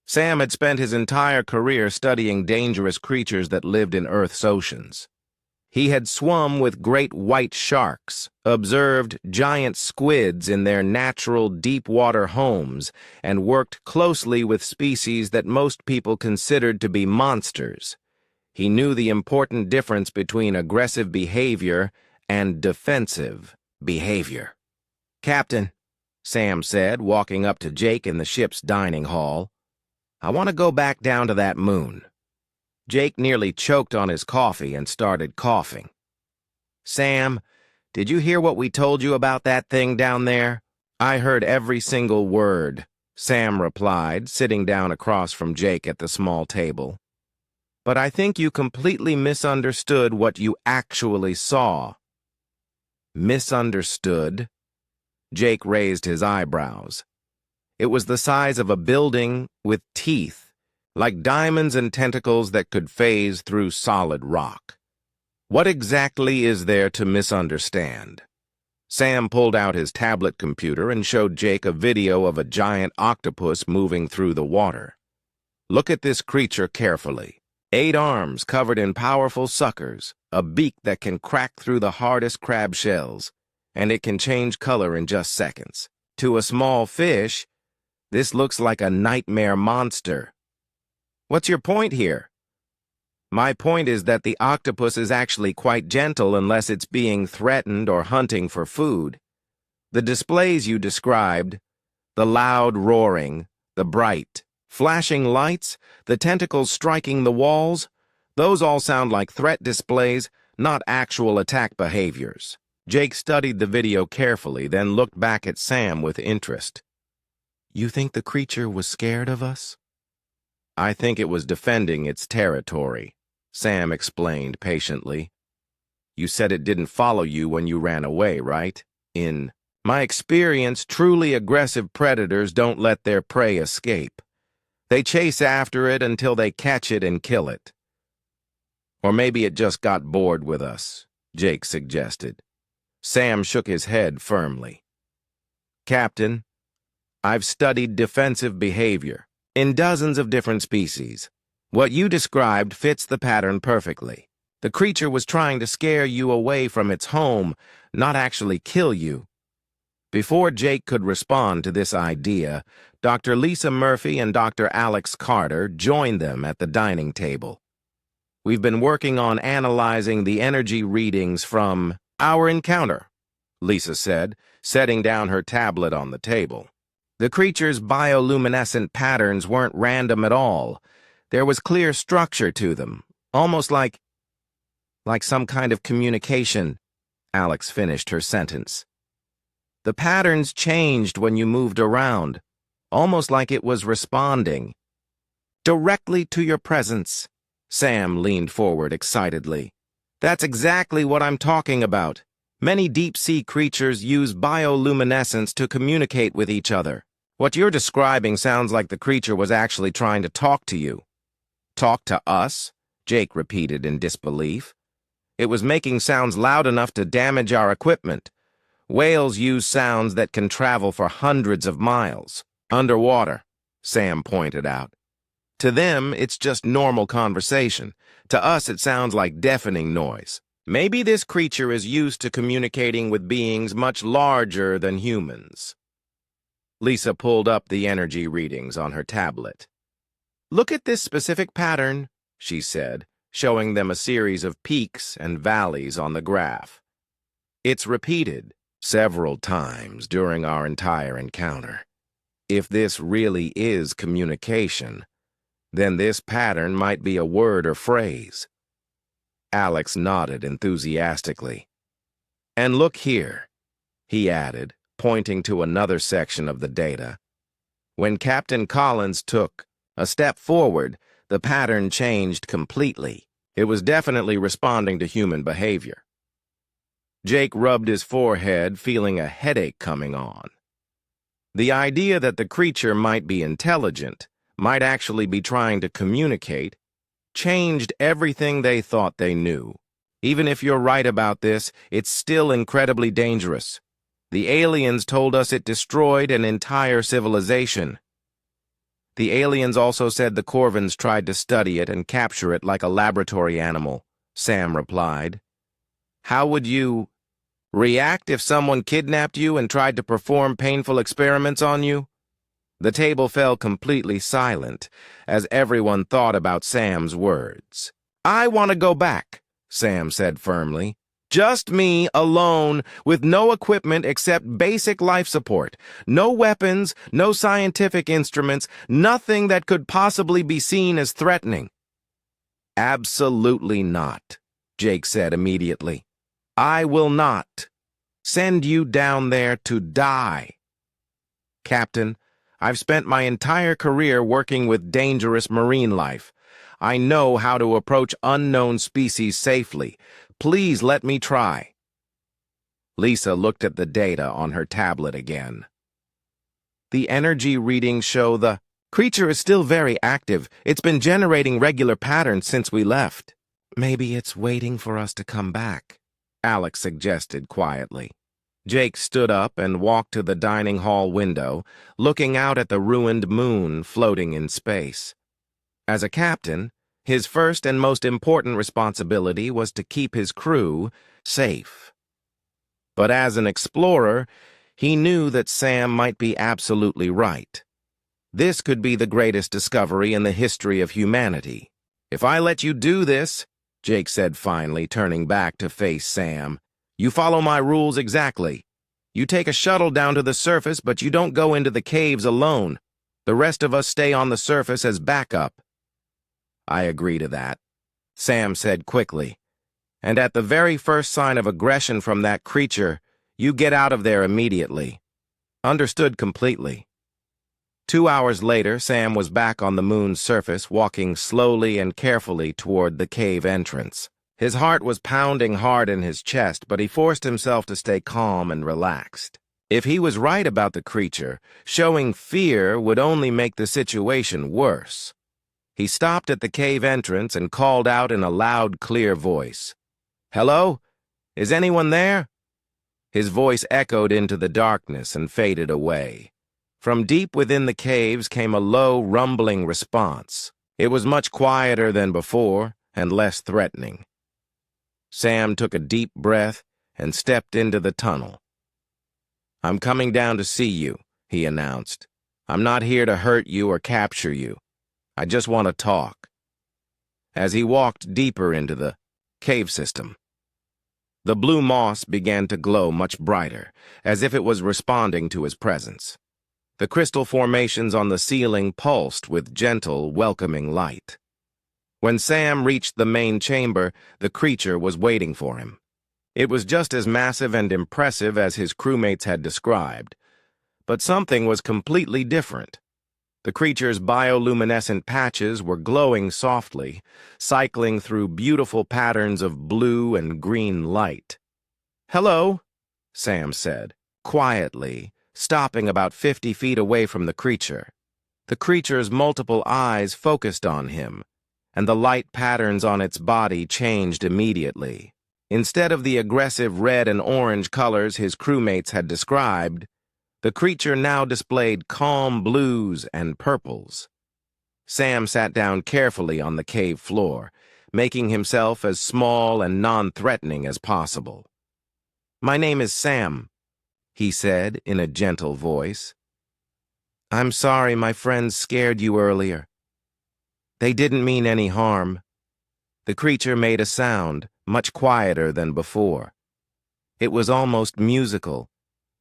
Sam had spent his entire career studying dangerous creatures that lived in Earth's oceans. He had swum with great white sharks, observed giant squids in their natural deep-water homes, and worked closely with species that most people considered to be monsters. He knew the important difference between aggressive behavior and defensive behavior. "Captain," Sam said, walking up to Jake in the ship's dining hall, "I want to go back down to that moon." Jake nearly choked on his coffee and started coughing. "Sam, did you hear what we told you about that thing down there?" "I heard every single word," Sam replied, sitting down across from Jake at the small table. "But I think you completely misunderstood what you actually saw." "Misunderstood?" Jake raised his eyebrows. It was the size of a building with teeth, like diamonds and tentacles that could phase through solid rock. "What exactly is there to misunderstand?" Sam pulled out his tablet computer and showed Jake a video of a giant octopus moving through the water. "Look at this creature carefully. 8 arms covered in powerful suckers, a beak that can crack through the hardest crab shells, and it can change color in just seconds. To a small fish, this looks like a nightmare monster." "What's your point here?" "My point is that the octopus is actually quite gentle unless it's being threatened or hunting for food. The displays you described, the loud roaring, the bright, flashing lights, the tentacles striking the walls, those all sound like threat displays, not actual attack behaviors." Jake studied the video carefully, then looked back at Sam with interest. "You think the creature was scared of us?" "I think it was defending its territory," Sam explained patiently. "You said it didn't follow you when you ran away, right? In my experience, truly aggressive predators don't let their prey escape. They chase after it until they catch it and kill it." "Or maybe it just got bored with us," Jake suggested. Sam shook his head firmly. "Captain, I've studied defensive behavior in dozens of different species. What you described fits the pattern perfectly. The creature was trying to scare you away from its home, not actually kill you." Before Jake could respond to this idea, Dr. Lisa Murphy and Dr. Alex Carter joined them at the dining table. "We've been working on analyzing the energy readings from our encounter," Lisa said, setting down her tablet on the table. "The creature's bioluminescent patterns weren't random at all. There was clear structure to them, almost like some kind of communication." Alex finished her sentence. "The patterns changed when you moved around, almost like it was responding directly to your presence." Sam leaned forward excitedly. "That's exactly what I'm talking about. Many deep-sea creatures use bioluminescence to communicate with each other. What you're describing sounds like the creature was actually trying to talk to you." "Talk to us?" Jake repeated in disbelief. "It was making sounds loud enough to damage our equipment. Whales use sounds that can travel for hundreds of miles underwater," Sam pointed out. "To them, it's just normal conversation. To us, it sounds like deafening noise. Maybe this creature is used to communicating with beings much larger than humans." Lisa pulled up the energy readings on her tablet. "Look at this specific pattern," she said, showing them a series of peaks and valleys on the graph. It's repeated several times during our entire encounter. If this really is communication, then this pattern might be a word or phrase. Alex nodded enthusiastically. And look here, he added, pointing to another section of the data. When Captain Collins took a step forward, the pattern changed completely. It was definitely responding to human behavior. Jake rubbed his forehead, feeling a headache coming on. The idea that the creature might be intelligent, might actually be trying to communicate, changed everything they thought they knew. Even if you're right about this, it's still incredibly dangerous. The aliens told us it destroyed an entire civilization. The aliens also said the Corvins tried to study it and capture it like a laboratory animal, Sam replied. How would you react if someone kidnapped you and tried to perform painful experiments on you? The table fell completely silent as everyone thought about Sam's words. I want to go back, Sam said firmly. Just me, alone, with no equipment except basic life support. No weapons, no scientific instruments, nothing that could possibly be seen as threatening. Absolutely not, Jake said immediately. I will not send you down there to die. Captain, I've spent my entire career working with dangerous marine life. I know how to approach unknown species safely. Please let me try. Lisa looked at the data on her tablet again. The energy readings show the creature is still very active. It's been generating regular patterns since we left. Maybe it's waiting for us to come back, Alex suggested quietly. Jake stood up and walked to the dining hall window, looking out at the ruined moon floating in space. As a captain, his first and most important responsibility was to keep his crew safe. But as an explorer, he knew that Sam might be absolutely right. This could be the greatest discovery in the history of humanity. If I let you do this, Jake said finally, turning back to face Sam, you follow my rules exactly. You take a shuttle down to the surface, but you don't go into the caves alone. The rest of us stay on the surface as backup. I agree to that, Sam said quickly. And at the very first sign of aggression from that creature, you get out of there immediately. Understood completely. 2 hours later, Sam was back on the moon's surface, walking slowly and carefully toward the cave entrance. His heart was pounding hard in his chest, but he forced himself to stay calm and relaxed. If he was right about the creature, showing fear would only make the situation worse. He stopped at the cave entrance and called out in a loud, clear voice. Hello? Is anyone there? His voice echoed into the darkness and faded away. From deep within the caves came a low, rumbling response. It was much quieter than before and less threatening. Sam took a deep breath and stepped into the tunnel. I'm coming down to see you, he announced. I'm not here to hurt you or capture you. I just want to talk. As he walked deeper into the cave system, the blue moss began to glow much brighter, as if it was responding to his presence. The crystal formations on the ceiling pulsed with gentle, welcoming light. When Sam reached the main chamber, the creature was waiting for him. It was just as massive and impressive as his crewmates had described, but something was completely different. The creature's bioluminescent patches were glowing softly, cycling through beautiful patterns of blue and green light. Hello, Sam said, quietly, stopping about 50 feet away from the creature. The creature's multiple eyes focused on him, and the light patterns on its body changed immediately. Instead of the aggressive red and orange colors his crewmates had described, the creature now displayed calm blues and purples. Sam sat down carefully on the cave floor, making himself as small and non-threatening as possible. My name is Sam, he said in a gentle voice. I'm sorry my friends scared you earlier. They didn't mean any harm. The creature made a sound, much quieter than before. It was almost musical,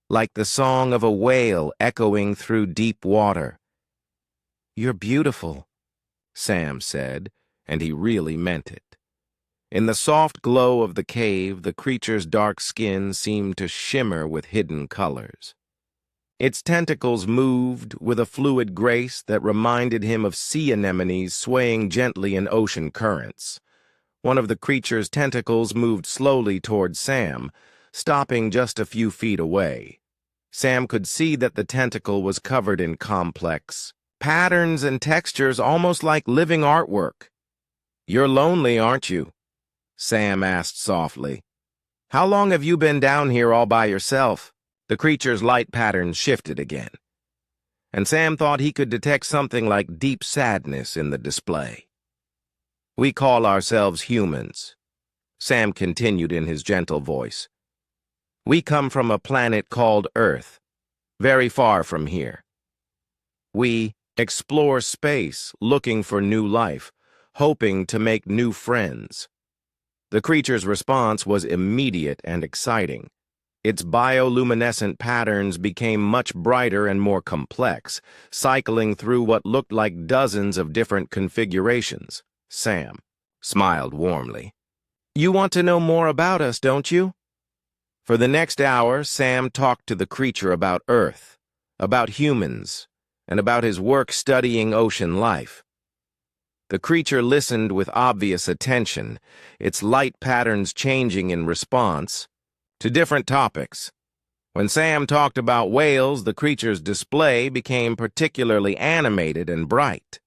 like the song of a whale echoing through deep water. "You're beautiful," Sam said, and he really meant it. In the soft glow of the cave, the creature's dark skin seemed to shimmer with hidden colors. Its tentacles moved with a fluid grace that reminded him of sea anemones swaying gently in ocean currents. One of the creature's tentacles moved slowly toward Sam, stopping just a few feet away. Sam could see that the tentacle was covered in complex patterns and textures almost like living artwork. "You're lonely, aren't you?" Sam asked softly. "How long have you been down here all by yourself?" The creature's light patterns shifted again, and Sam thought he could detect something like deep sadness in the display. "We call ourselves humans," Sam continued in his gentle voice. "We come from a planet called Earth, very far from here. We explore space, looking for new life, hoping to make new friends." The creature's response was immediate and exciting. Its bioluminescent patterns became much brighter and more complex, cycling through what looked like dozens of different configurations. Sam smiled warmly. "You want to know more about us, don't you?" For the next hour, Sam talked to the creature about Earth, about humans, and about his work studying ocean life. The creature listened with obvious attention, its light patterns changing in response to different topics. When Sam talked about whales, the creature's display became particularly animated and bright.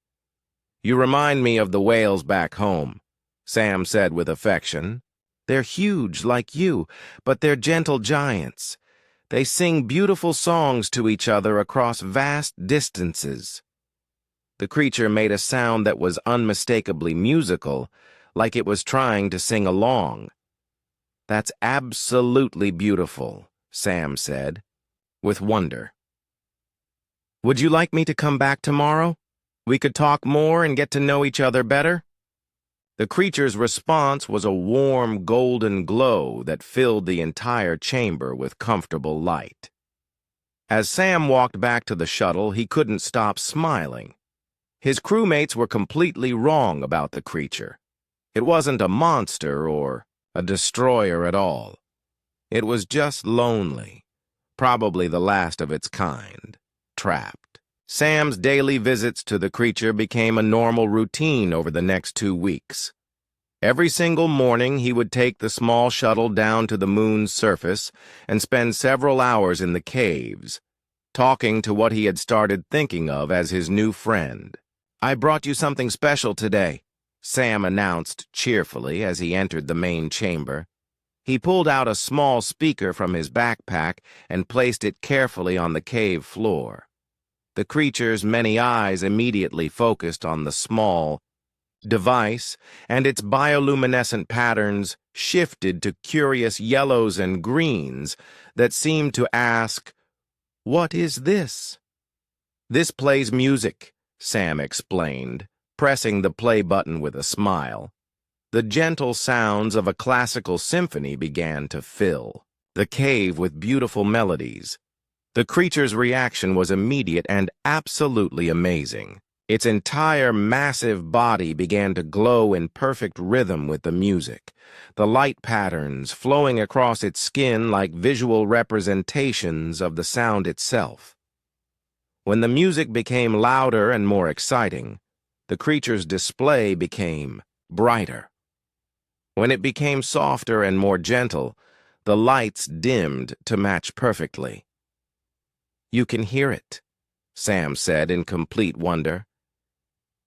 "You remind me of the whales back home," Sam said with affection. "They're huge like you, but they're gentle giants. They sing beautiful songs to each other across vast distances." The creature made a sound that was unmistakably musical, like it was trying to sing along. "That's absolutely beautiful," Sam said, with wonder. "Would you like me to come back tomorrow? We could talk more and get to know each other better?" The creature's response was a warm golden glow that filled the entire chamber with comfortable light. As Sam walked back to the shuttle, he couldn't stop smiling. His crewmates were completely wrong about the creature. It wasn't a monster or a destroyer at all. It was just lonely, probably the last of its kind, trapped. Sam's daily visits to the creature became a normal routine over the next 2 weeks. Every single morning, he would take the small shuttle down to the moon's surface and spend several hours in the caves, talking to what he had started thinking of as his new friend. "I brought you something special today," Sam announced cheerfully as he entered the main chamber. He pulled out a small speaker from his backpack and placed it carefully on the cave floor. The creature's many eyes immediately focused on the small device, and its bioluminescent patterns shifted to curious yellows and greens that seemed to ask, "What is this?" "This plays music," Sam explained, pressing the play button with a smile. The gentle sounds of a classical symphony began to fill the cave with beautiful melodies. The creature's reaction was immediate and absolutely amazing. Its entire massive body began to glow in perfect rhythm with the music, the light patterns flowing across its skin like visual representations of the sound itself. When the music became louder and more exciting, the creature's display became brighter. When it became softer and more gentle, the lights dimmed to match perfectly. "You can hear it," Sam said in complete wonder.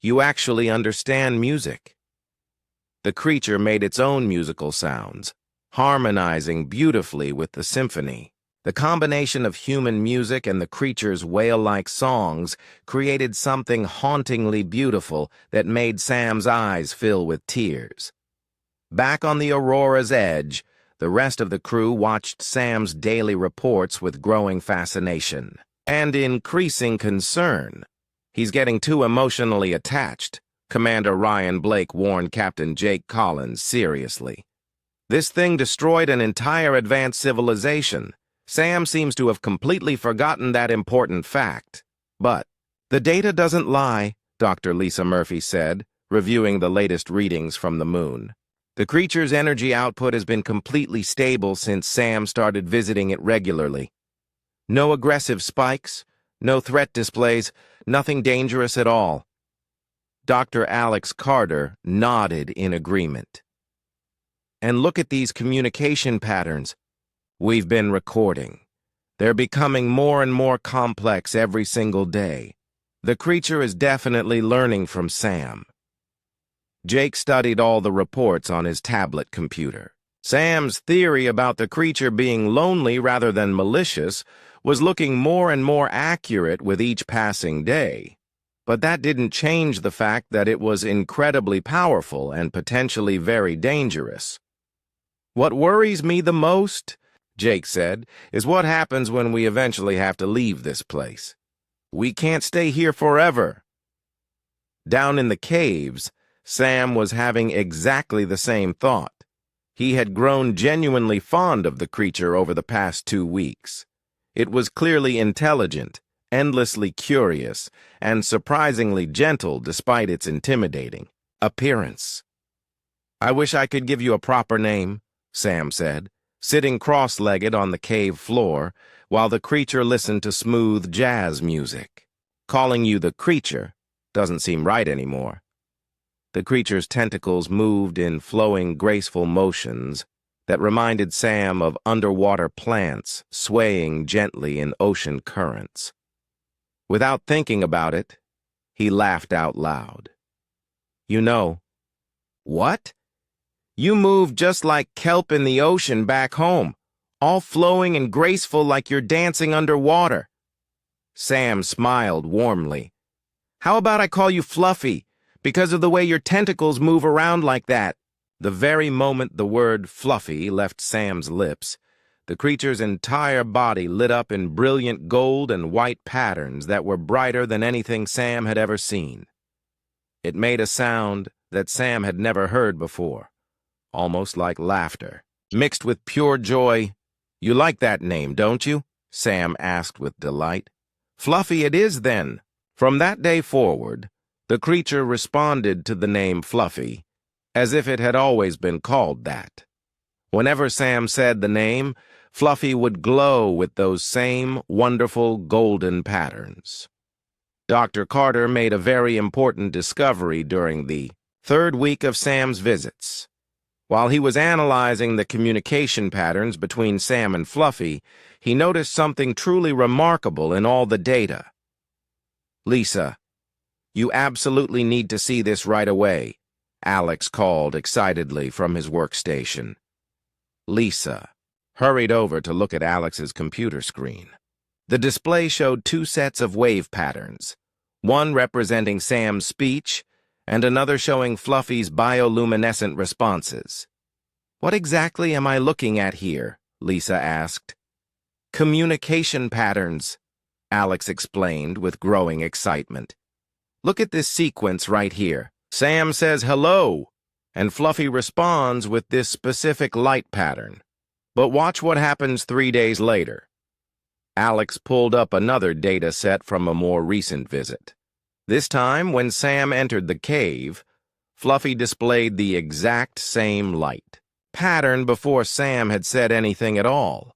"You actually understand music." The creature made its own musical sounds, harmonizing beautifully with the symphony. The combination of human music and the creature's whale-like songs created something hauntingly beautiful that made Sam's eyes fill with tears. Back on the Aurora's edge, the rest of the crew watched Sam's daily reports with growing fascination and increasing concern. "He's getting too emotionally attached," Commander Ryan Blake warned Captain Jake Collins seriously. This thing destroyed an entire advanced civilization. Sam seems to have completely forgotten that important fact. But the data doesn't lie, Dr. Lisa Murphy said, reviewing the latest readings from the moon. The creature's energy output has been completely stable since Sam started visiting it regularly. No aggressive spikes, no threat displays, nothing dangerous at all. Dr. Alex Carter nodded in agreement. And look at these communication patterns. We've been recording. They're becoming more and more complex every single day. The creature is definitely learning from Sam. Jake studied all the reports on his tablet computer. Sam's theory about the creature being lonely rather than malicious was looking more and more accurate with each passing day. But that didn't change the fact that it was incredibly powerful and potentially very dangerous. What worries me the most, Jake said, is what happens when we eventually have to leave this place. We can't stay here forever. Down in the caves, Sam was having exactly the same thought. He had grown genuinely fond of the creature over the past 2 weeks. It was clearly intelligent, endlessly curious, and surprisingly gentle despite its intimidating appearance. I wish I could give you a proper name, Sam said, sitting cross-legged on the cave floor while the creature listened to smooth jazz music. Calling you the creature doesn't seem right anymore. The creature's tentacles moved in flowing, graceful motions that reminded Sam of underwater plants swaying gently in ocean currents. Without thinking about it, he laughed out loud. You know, what? You move just like kelp in the ocean back home, all flowing and graceful like you're dancing underwater. Sam smiled warmly. How about I call you Fluffy, because of the way your tentacles move around like that? The very moment the word Fluffy left Sam's lips, the creature's entire body lit up in brilliant gold and white patterns that were brighter than anything Sam had ever seen. It made a sound that Sam had never heard before, almost like laughter, mixed with pure joy. You like that name, don't you? Sam asked with delight. Fluffy it is, then. From that day forward, the creature responded to the name Fluffy as if it had always been called that. Whenever Sam said the name, Fluffy would glow with those same wonderful golden patterns. Dr. Carter made a very important discovery during the 3rd week of Sam's visits. While he was analyzing the communication patterns between Sam and Fluffy, he noticed something truly remarkable in all the data. Lisa, you absolutely need to see this right away, Alex called excitedly from his workstation. Lisa hurried over to look at Alex's computer screen. The display showed 2 sets of wave patterns, one representing Sam's speech and another showing Fluffy's bioluminescent responses. What exactly am I looking at here? Lisa asked. Communication patterns, Alex explained with growing excitement. Look at this sequence right here. Sam says hello, and Fluffy responds with this specific light pattern. But watch what happens 3 days later. Alex pulled up another data set from a more recent visit. This time, when Sam entered the cave, Fluffy displayed the exact same light pattern before Sam had said anything at all.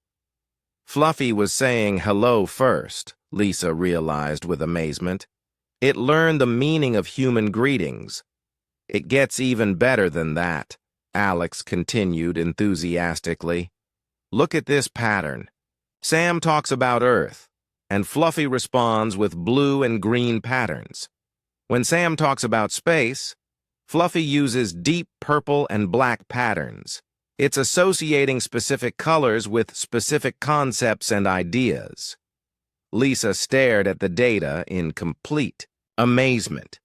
Fluffy was saying hello first, Lisa realized with amazement. It learned the meaning of human greetings. It gets even better than that, Alex continued enthusiastically. Look at this pattern. Sam talks about Earth, and Fluffy responds with blue and green patterns. When Sam talks about space, Fluffy uses deep purple and black patterns. It's associating specific colors with specific concepts and ideas. Lisa stared at the data in complete amazement.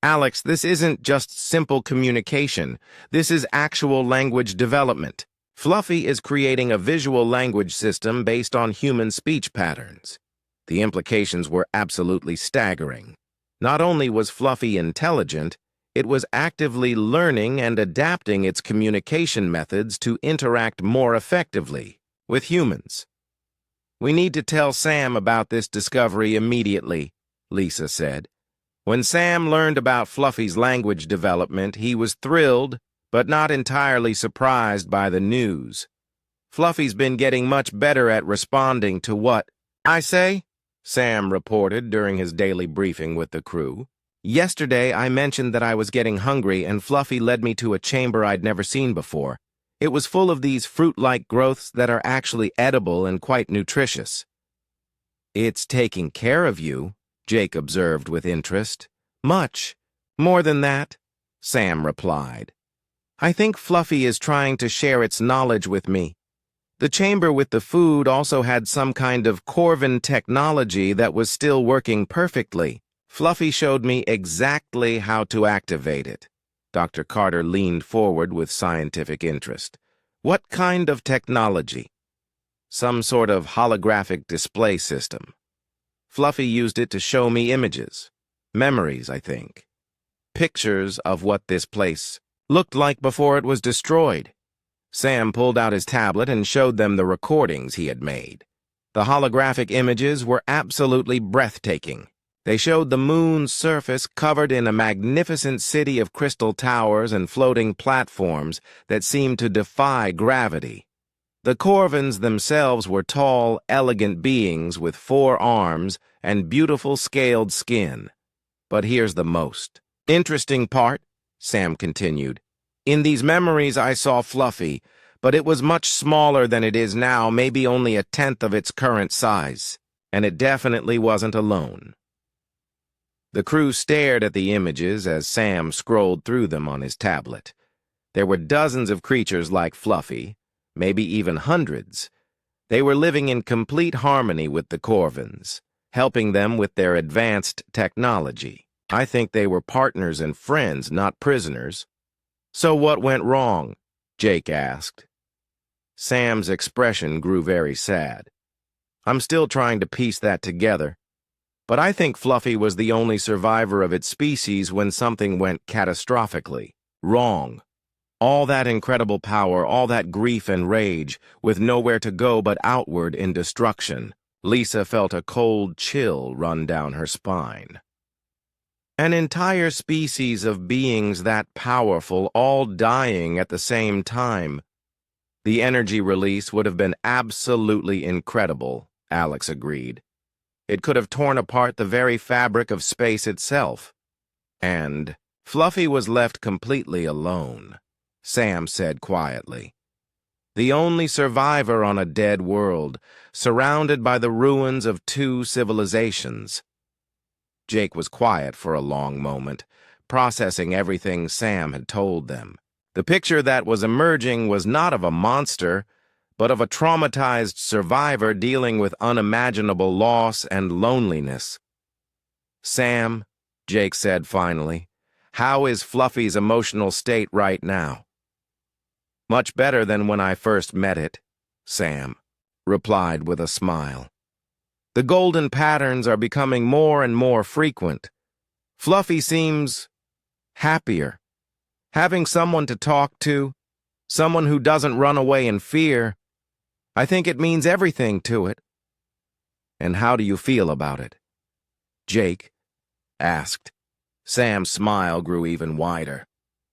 Alex, this isn't just simple communication. This is actual language development. Fluffy is creating a visual language system based on human speech patterns. The implications were absolutely staggering. Not only was Fluffy intelligent, it was actively learning and adapting its communication methods to interact more effectively with humans. "We need to tell Sam about this discovery immediately," Lisa said. When Sam learned about Fluffy's language development, he was thrilled, but not entirely surprised by the news. "Fluffy's been getting much better at responding to what I say," Sam reported during his daily briefing with the crew. "Yesterday, I mentioned that I was getting hungry, and Fluffy led me to a chamber I'd never seen before. It was full of these fruit-like growths that are actually edible and quite nutritious." "It's taking care of you," Jake observed with interest. "Much. More than that," Sam replied. "I think Fluffy is trying to share its knowledge with me. The chamber with the food also had some kind of Corvin technology that was still working perfectly. Fluffy showed me exactly how to activate it." Dr. Carter leaned forward with scientific interest. "What kind of technology?" "Some sort of holographic display system. Fluffy used it to show me images. Memories, I think. Pictures of what this place looked like before it was destroyed." Sam pulled out his tablet and showed them the recordings he had made. The holographic images were absolutely breathtaking. They showed the moon's surface covered in a magnificent city of crystal towers and floating platforms that seemed to defy gravity. The Corvins themselves were tall, elegant beings with 4 arms and beautiful scaled skin. "But here's the most interesting part," Sam continued. "In these memories I saw Fluffy, but it was much smaller than it is now, maybe only 1/10 of its current size, and it definitely wasn't alone." The crew stared at the images as Sam scrolled through them on his tablet. There were dozens of creatures like Fluffy, maybe even hundreds. They were living in complete harmony with the Corvins, helping them with their advanced technology. I think they were partners and friends, not prisoners. "So what went wrong?" Jake asked. Sam's expression grew very sad. "I'm still trying to piece that together. But I think Fluffy was the only survivor of its species when something went catastrophically wrong. All that incredible power, all that grief and rage, with nowhere to go but outward in destruction." Lisa felt a cold chill run down her spine. An entire species of beings that powerful, all dying at the same time. The energy release would have been absolutely incredible, Alex agreed. It could have torn apart the very fabric of space itself. And Fluffy was left completely alone, Sam said quietly. The only survivor on a dead world, surrounded by the ruins of 2 civilizations. Jake was quiet for a long moment, processing everything Sam had told them. The picture that was emerging was not of a monster, but of a traumatized survivor dealing with unimaginable loss and loneliness. "Sam," Jake said finally, "how is Fluffy's emotional state right now?" "Much better than when I first met it," Sam replied with a smile. "The golden patterns are becoming more and more frequent. Fluffy seems happier. Having someone to talk to, someone who doesn't run away in fear, I think it means everything to it." "And how do you feel about it?" Jake asked. Sam's smile grew even wider.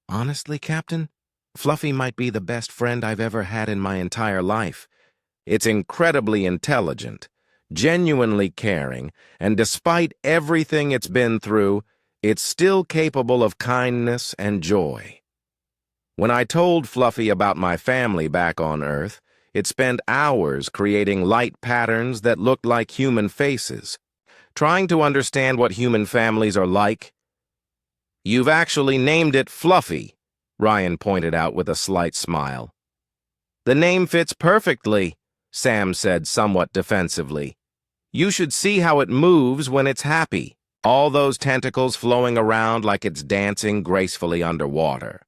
"Honestly, Captain, Fluffy might be the best friend I've ever had in my entire life. It's incredibly intelligent, genuinely caring, and despite everything it's been through, it's still capable of kindness and joy. When I told Fluffy about my family back on Earth, it spent hours creating light patterns that looked like human faces, trying to understand what human families are like." "You've actually named it Fluffy," Ryan pointed out with a slight smile. "The name fits perfectly," Sam said somewhat defensively. "You should see how it moves when it's happy, all those tentacles flowing around like it's dancing gracefully underwater."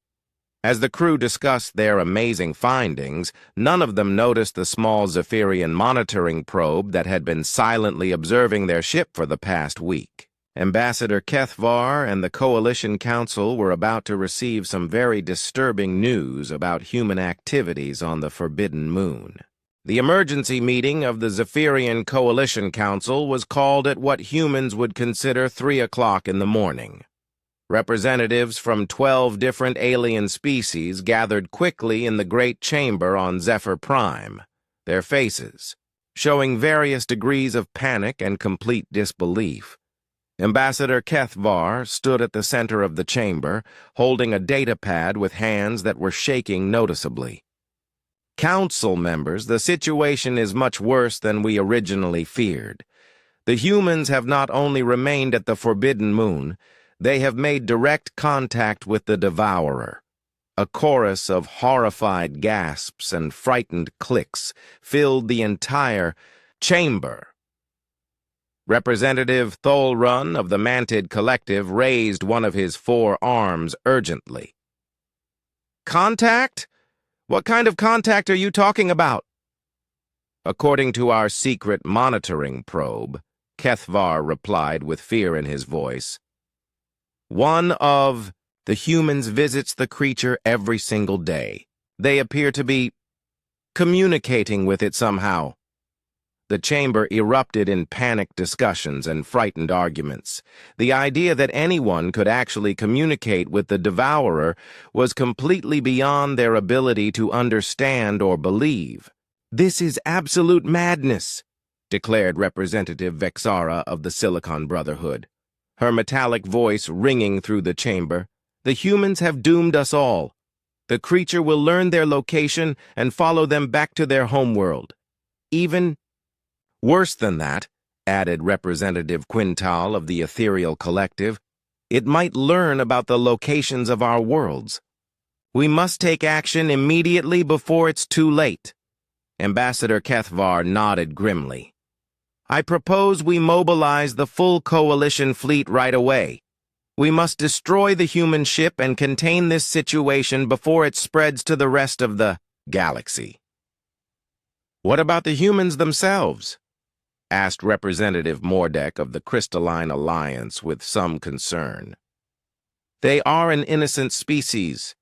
As the crew discussed their amazing findings, none of them noticed the small Zephyrian monitoring probe that had been silently observing their ship for the past week. Ambassador Kethvar and the Coalition Council were about to receive some very disturbing news about human activities on the Forbidden Moon. The emergency meeting of the Zephyrian Coalition Council was called at what humans would consider 3 o'clock in the morning. Representatives from 12 different alien species gathered quickly in the Great Chamber on Zephyr Prime, their faces showing various degrees of panic and complete disbelief. Ambassador Kethvar stood at the center of the chamber, holding a datapad with hands that were shaking noticeably. Council members, the situation is much worse than we originally feared. The humans have not only remained at the Forbidden Moon, they have made direct contact with the Devourer. A chorus of horrified gasps and frightened clicks filled the entire chamber. Representative Tholrun of the Mantid Collective raised one of his 4 arms urgently. Contact? What kind of contact are you talking about? According to our secret monitoring probe, Kethvar replied with fear in his voice. One of the humans visits the creature every single day. They appear to be communicating with it somehow. The chamber erupted in panicked discussions and frightened arguments. The idea that anyone could actually communicate with the Devourer was completely beyond their ability to understand or believe. This is absolute madness, declared Representative Vexara of the Silicon Brotherhood, her metallic voice ringing through the chamber. The humans have doomed us all. The creature will learn their location and follow them back to their homeworld. Even worse than that, added Representative Quintal of the Ethereal Collective, it might learn about the locations of our worlds. We must take action immediately before it's too late. Ambassador Kethvar nodded grimly. I propose we mobilize the full Coalition fleet right away. We must destroy the human ship and contain this situation before it spreads to the rest of the galaxy. What about the humans themselves? Asked Representative Mordek of the Crystalline Alliance with some concern. They are an innocent species.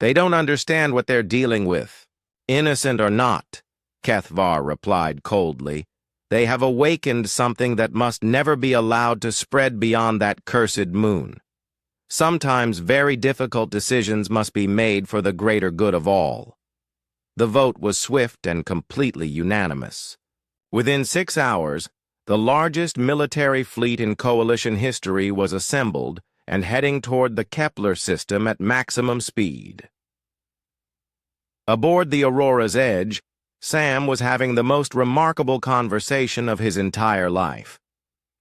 They don't understand what they're dealing with. Innocent or not, Kethvar replied coldly, they have awakened something that must never be allowed to spread beyond that cursed moon. Sometimes very difficult decisions must be made for the greater good of all. The vote was swift and completely unanimous. Within 6 hours, the largest military fleet in Coalition history was assembled and heading toward the Kepler system at maximum speed. Aboard the Aurora's Edge, Sam was having the most remarkable conversation of his entire life.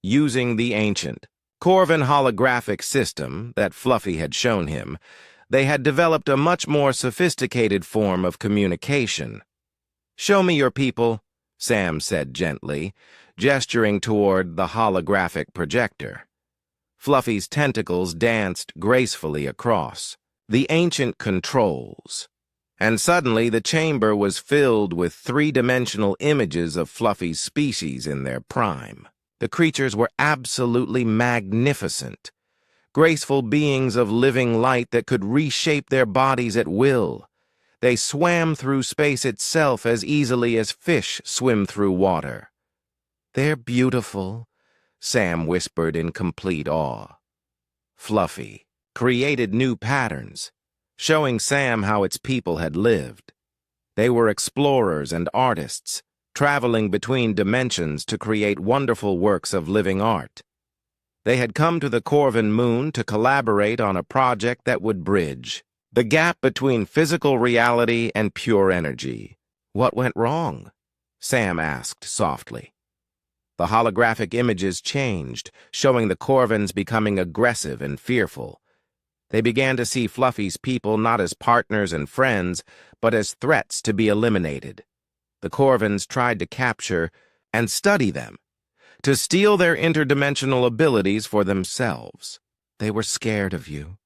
Using the ancient Corvin holographic system that Fluffy had shown him, they had developed a much more sophisticated form of communication. Show me your people, Sam said gently, gesturing toward the holographic projector. Fluffy's tentacles danced gracefully across the ancient controls, and suddenly the chamber was filled with 3-dimensional images of Fluffy's species in their prime. The creatures were absolutely magnificent, graceful beings of living light that could reshape their bodies at will. They swam through space itself as easily as fish swim through water. They're beautiful, Sam whispered in complete awe. Fluffy created new patterns, showing Sam how its people had lived. They were explorers and artists, traveling between dimensions to create wonderful works of living art. They had come to the Corvin moon to collaborate on a project that would bridge the gap between physical reality and pure energy. What went wrong? Sam asked softly. The holographic images changed, showing the Corvins becoming aggressive and fearful. They began to see Fluffy's people not as partners and friends, but as threats to be eliminated. The Corvins tried to capture and study them, to steal their interdimensional abilities for themselves. They were scared of you,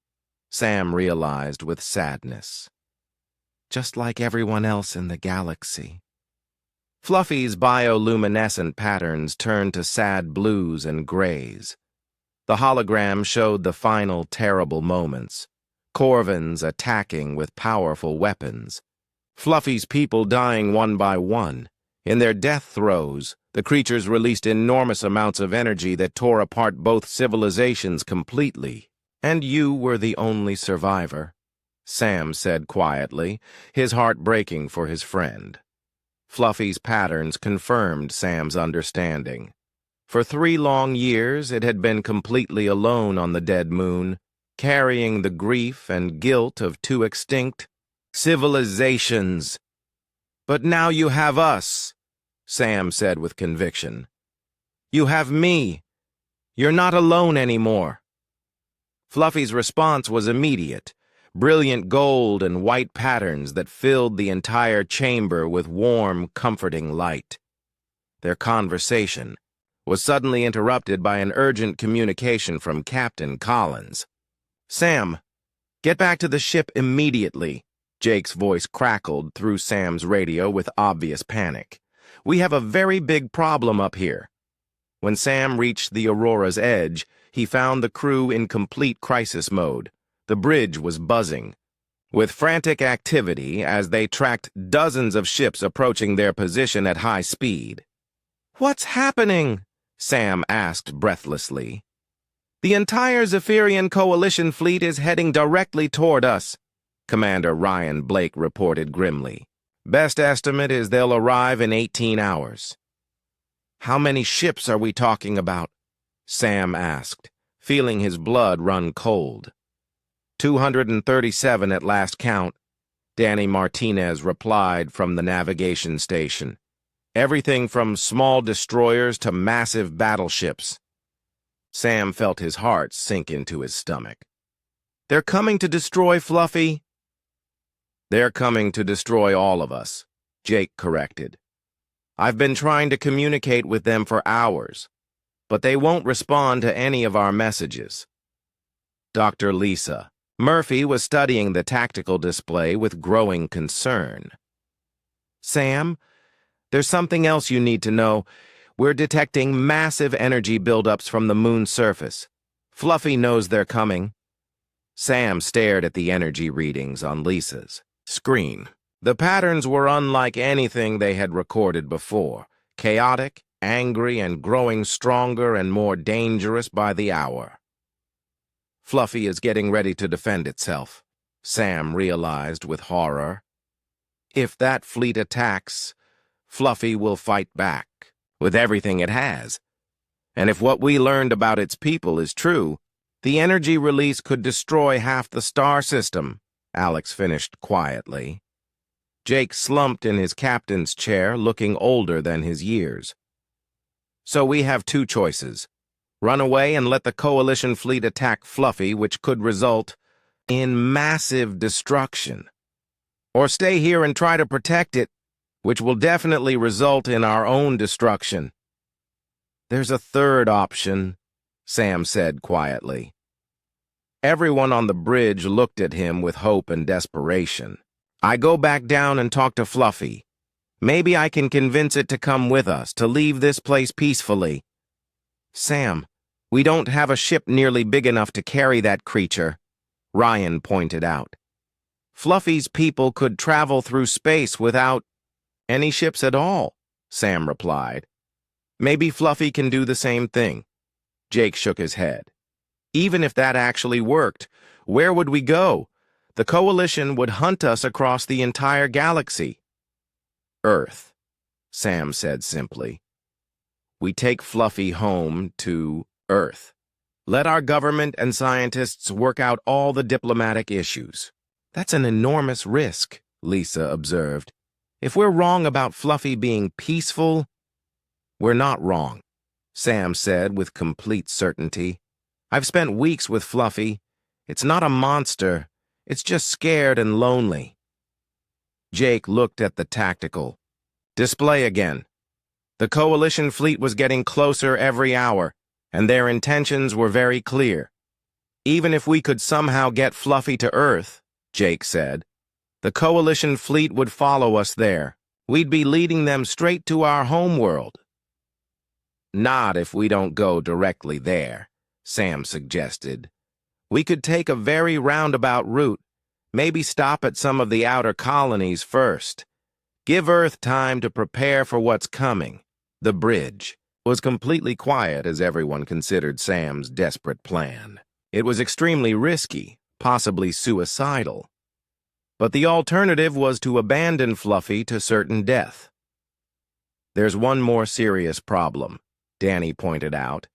Sam realized with sadness. Just like everyone else in the galaxy. Fluffy's bioluminescent patterns turned to sad blues and grays. The hologram showed the final terrible moments. Corvins attacking with powerful weapons. Fluffy's people dying one by one. In their death throes, the creatures released enormous amounts of energy that tore apart both civilizations completely. And you were the only survivor, Sam said quietly, his heart breaking for his friend. Fluffy's patterns confirmed Sam's understanding. For 3 long years, it had been completely alone on the dead moon, carrying the grief and guilt of 2 extinct civilizations. But now you have us, Sam said with conviction. You have me. You're not alone anymore. Fluffy's response was immediate, brilliant gold and white patterns that filled the entire chamber with warm, comforting light. Their conversation was suddenly interrupted by an urgent communication from Captain Collins. Sam, get back to the ship immediately. Jake's voice crackled through Sam's radio with obvious panic. We have a very big problem up here. When Sam reached the Aurora's edge, he found the crew in complete crisis mode. The bridge was buzzing with frantic activity as they tracked dozens of ships approaching their position at high speed. What's happening? Sam asked breathlessly. The entire Zephyrian Coalition fleet is heading directly toward us, Commander Ryan Blake reported grimly. Best estimate is they'll arrive in 18 hours. How many ships are we talking about? Sam asked, feeling his blood run cold. 237 at last count, Danny Martinez replied from the navigation station. Everything from small destroyers to massive battleships. Sam felt his heart sink into his stomach. They're coming to destroy Fluffy? They're coming to destroy all of us, Jake corrected. I've been trying to communicate with them for hours, but they won't respond to any of our messages. Dr. Lisa Murphy was studying the tactical display with growing concern. Sam, there's something else you need to know. We're detecting massive energy buildups from the moon's surface. Fluffy knows they're coming. Sam stared at the energy readings on Lisa's screen. The patterns were unlike anything they had recorded before, chaotic, angry, and growing stronger and more dangerous by the hour. Fluffy is getting ready to defend itself, Sam realized with horror. If that fleet attacks, Fluffy will fight back, with everything it has. And if what we learned about its people is true, the energy release could destroy half the star system, Alex finished quietly. Jake slumped in his captain's chair, looking older than his years. So we have 2 choices. Run away and let the Coalition fleet attack Fluffy, which could result in massive destruction. Or stay here and try to protect it, which will definitely result in our own destruction. There's a third option, Sam said quietly. Everyone on the bridge looked at him with hope and desperation. I go back down and talk to Fluffy. Maybe I can convince it to come with us, to leave this place peacefully. Sam, we don't have a ship nearly big enough to carry that creature, Ryan pointed out. Fluffy's people could travel through space without any ships at all, Sam replied. Maybe Fluffy can do the same thing. Jake shook his head. Even if that actually worked, where would we go? The Coalition would hunt us across the entire galaxy. Earth, Sam said simply. We take Fluffy home to Earth. Let our government and scientists work out all the diplomatic issues. That's an enormous risk, Lisa observed. If we're wrong about Fluffy being peaceful, we're not wrong, Sam said with complete certainty. I've spent weeks with Fluffy. It's not a monster. It's just scared and lonely. Jake looked at the tactical display again. The Coalition fleet was getting closer every hour, and their intentions were very clear. Even if we could somehow get Fluffy to Earth, Jake said, the Coalition fleet would follow us there. We'd be leading them straight to our homeworld. Not if we don't go directly there, Sam suggested. "We could take a very roundabout route, maybe stop at some of the outer colonies first. Give Earth time to prepare for what's coming." The bridge was completely quiet as everyone considered Sam's desperate plan. It was extremely risky, possibly suicidal. But the alternative was to abandon Fluffy to certain death. "There's one more serious problem," Danny pointed out.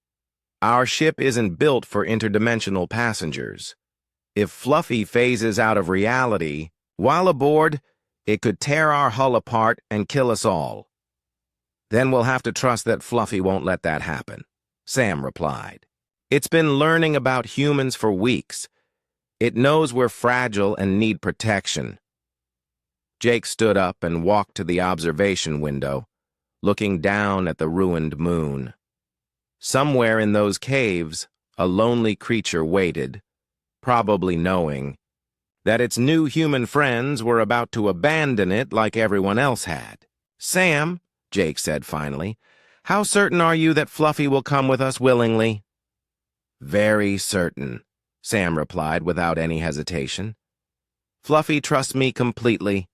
"Our ship isn't built for interdimensional passengers. If Fluffy phases out of reality while aboard, it could tear our hull apart and kill us all." "Then we'll have to trust that Fluffy won't let that happen," Sam replied. "It's been learning about humans for weeks. It knows we're fragile and need protection." Jake stood up and walked to the observation window, looking down at the ruined moon. Somewhere in those caves, a lonely creature waited, probably knowing that its new human friends were about to abandon it like everyone else had. "Sam," Jake said finally, "how certain are you that Fluffy will come with us willingly?" "Very certain," Sam replied without any hesitation. "Fluffy trusts me completely,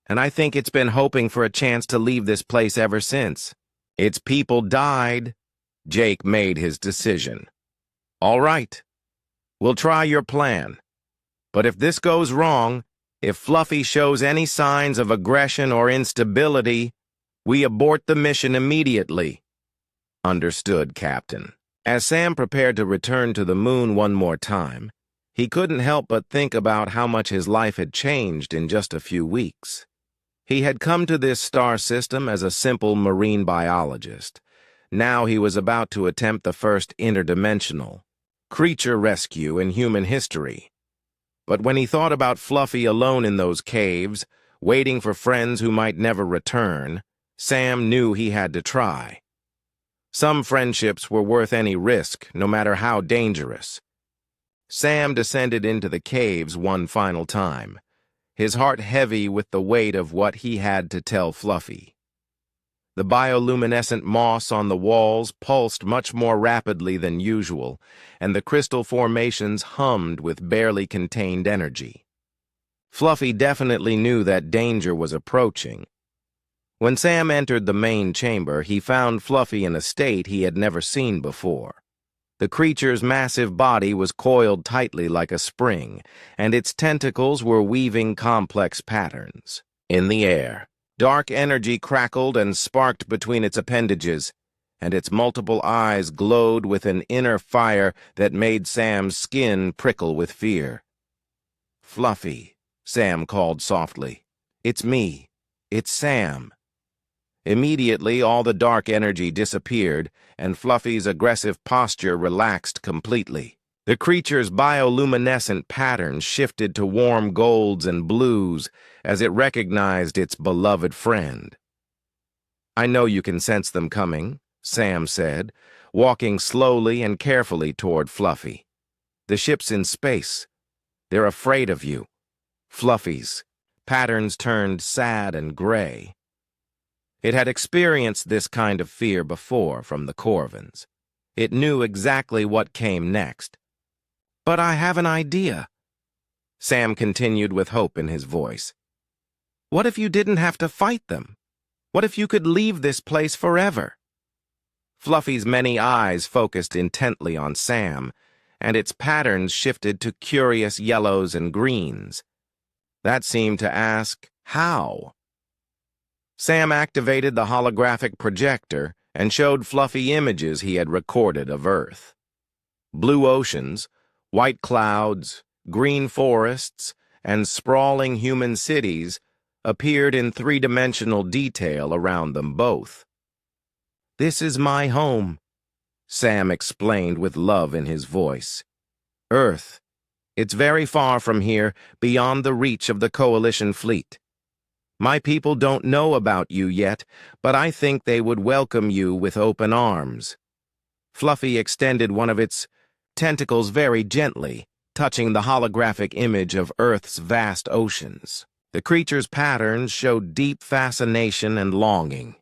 and I think it's been hoping for a chance to leave this place ever since. Its people died." Jake made his decision. "All right, we'll try your plan. But if this goes wrong, if Fluffy shows any signs of aggression or instability, we abort the mission immediately." "Understood, Captain." As Sam prepared to return to the moon one more time, he couldn't help but think about how much his life had changed in just a few weeks. He had come to this star system as a simple marine biologist. Now he was about to attempt the first interdimensional creature rescue in human history. But when he thought about Fluffy alone in those caves, waiting for friends who might never return, Sam knew he had to try. Some friendships were worth any risk, no matter how dangerous. Sam descended into the caves one final time, his heart heavy with the weight of what he had to tell Fluffy. The bioluminescent moss on the walls pulsed much more rapidly than usual, and the crystal formations hummed with barely contained energy. Fluffy definitely knew that danger was approaching. When Sam entered the main chamber, he found Fluffy in a state he had never seen before. The creature's massive body was coiled tightly like a spring, and its tentacles were weaving complex patterns. In the air, dark energy crackled and sparked between its appendages, and its multiple eyes glowed with an inner fire that made Sam's skin prickle with fear. "Fluffy," Sam called softly. "It's me. It's Sam." Immediately, all the dark energy disappeared, and Fluffy's aggressive posture relaxed completely. The creature's bioluminescent patterns shifted to warm golds and blues as it recognized its beloved friend. "I know you can sense them coming," Sam said, walking slowly and carefully toward Fluffy. "The ship's in space. They're afraid of you." Fluffy's patterns turned sad and gray. It had experienced this kind of fear before from the Corvins. It knew exactly what came next. "But I have an idea," Sam continued with hope in his voice. "What if you didn't have to fight them? What if you could leave this place forever?" Fluffy's many eyes focused intently on Sam, and its patterns shifted to curious yellows and greens. That seemed to ask, how? Sam activated the holographic projector and showed Fluffy images he had recorded of Earth. Blue oceans, white clouds, green forests, and sprawling human cities appeared in three-dimensional detail around them both. "This is my home," Sam explained with love in his voice. "Earth. It's very far from here, beyond the reach of the Coalition fleet. My people don't know about you yet, but I think they would welcome you with open arms." Fluffy extended one of its tentacles very gently, touching the holographic image of Earth's vast oceans. The creature's patterns showed deep fascination and longing.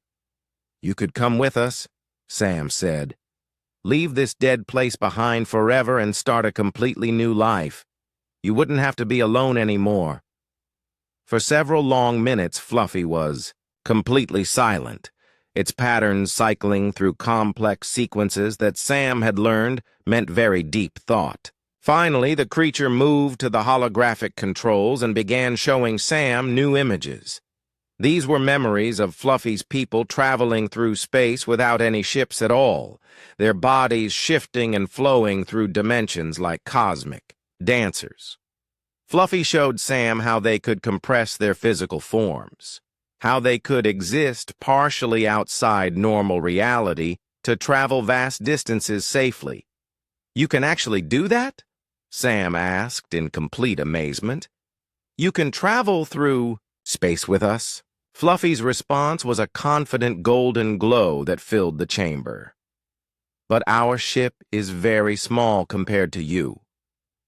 "You could come with us," Sam said. Leave this dead place behind forever and start a completely new life. You wouldn't have to be alone anymore." For several long minutes, Fluffy was completely silent, its patterns cycling through complex sequences that Sam had learned meant very deep thought. Finally, the creature moved to the holographic controls and began showing Sam new images. These were memories of Fluffy's people traveling through space without any ships at all, their bodies shifting and flowing through dimensions like cosmic dancers. Fluffy showed Sam how they could compress their physical forms, how they could exist partially outside normal reality to travel vast distances safely. "You can actually do that?" Sam asked in complete amazement. "You can travel through space with us?" Fluffy's response was a confident golden glow that filled the chamber. "But our ship is very small compared to you,"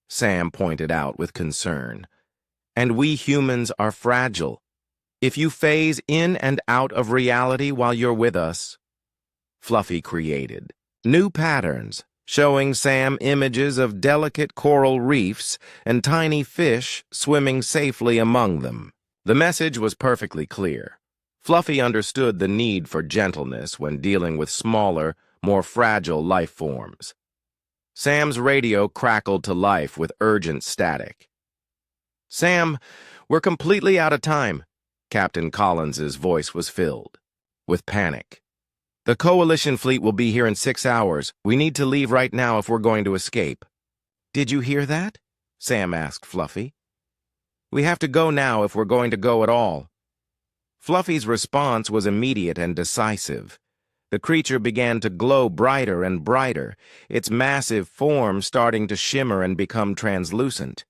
Sam pointed out with concern. "And we humans are fragile. If you phase in and out of reality while you're with us..." Fluffy created new patterns, showing Sam images of delicate coral reefs and tiny fish swimming safely among them. The message was perfectly clear. Fluffy understood the need for gentleness when dealing with smaller, more fragile life forms. Sam's radio crackled to life with urgent static. "Sam, we're completely out of time." Captain Collins's voice was filled with panic. "The Coalition fleet will be here in 6 hours. We need to leave right now if we're going to escape." "Did you hear that?" Sam asked Fluffy. "We have to go now if we're going to go at all." Fluffy's response was immediate and decisive. The creature began to glow brighter and brighter, its massive form starting to shimmer and become translucent.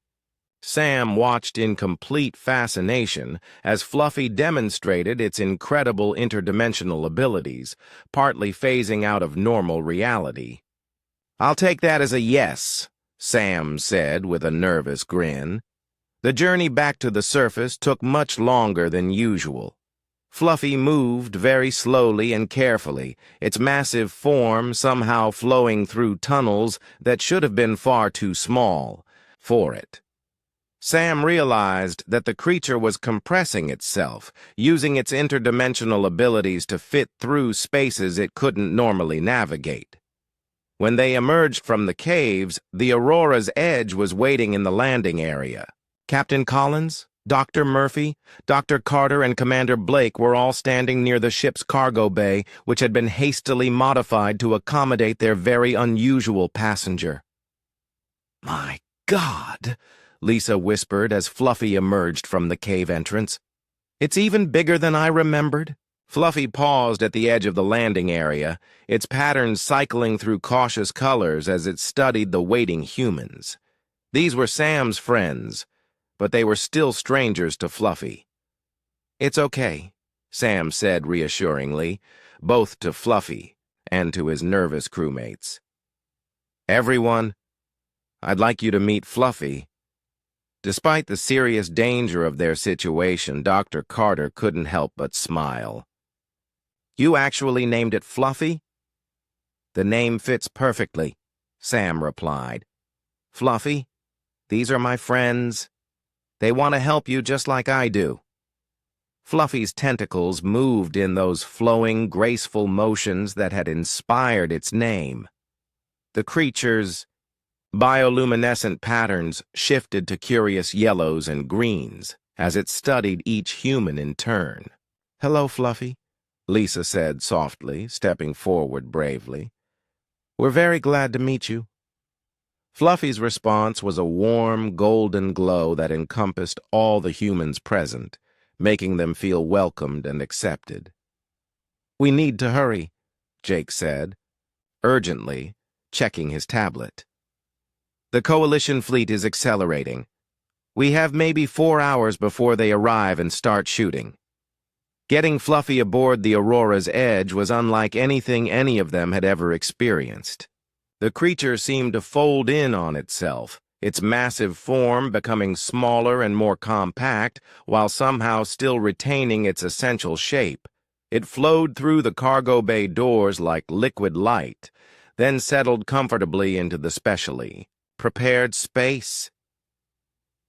Sam watched in complete fascination as Fluffy demonstrated its incredible interdimensional abilities, partly phasing out of normal reality. "I'll take that as a yes," Sam said with a nervous grin. The journey back to the surface took much longer than usual. Fluffy moved very slowly and carefully, its massive form somehow flowing through tunnels that should have been far too small for it. Sam realized that the creature was compressing itself, using its interdimensional abilities to fit through spaces it couldn't normally navigate. When they emerged from the caves, the Aurora's Edge was waiting in the landing area. Captain Collins, Dr. Murphy, Dr. Carter, and Commander Blake were all standing near the ship's cargo bay, which had been hastily modified to accommodate their very unusual passenger. "My God," Lisa whispered as Fluffy emerged from the cave entrance. "It's even bigger than I remembered." Fluffy paused at the edge of the landing area, its patterns cycling through cautious colors as it studied the waiting humans. These were Sam's friends, but they were still strangers to Fluffy. "It's okay," Sam said reassuringly, both to Fluffy and to his nervous crewmates. "Everyone, I'd like you to meet Fluffy." Despite the serious danger of their situation, Dr. Carter couldn't help but smile. "You actually named it Fluffy?" "The name fits perfectly," Sam replied. "Fluffy, these are my friends. They want to help you just like I do." Fluffy's tentacles moved in those flowing, graceful motions that had inspired its name. The creature's bioluminescent patterns shifted to curious yellows and greens as it studied each human in turn. "Hello, Fluffy," Lisa said softly, stepping forward bravely. "We're very glad to meet you." Fluffy's response was a warm, golden glow that encompassed all the humans present, making them feel welcomed and accepted. "We need to hurry," Jake said, urgently, checking his tablet. "The Coalition fleet is accelerating. We have maybe 4 hours before they arrive and start shooting." Getting Fluffy aboard the Aurora's Edge was unlike anything any of them had ever experienced. The creature seemed to fold in on itself, its massive form becoming smaller and more compact while somehow still retaining its essential shape. It flowed through the cargo bay doors like liquid light, then settled comfortably into the specially prepared space.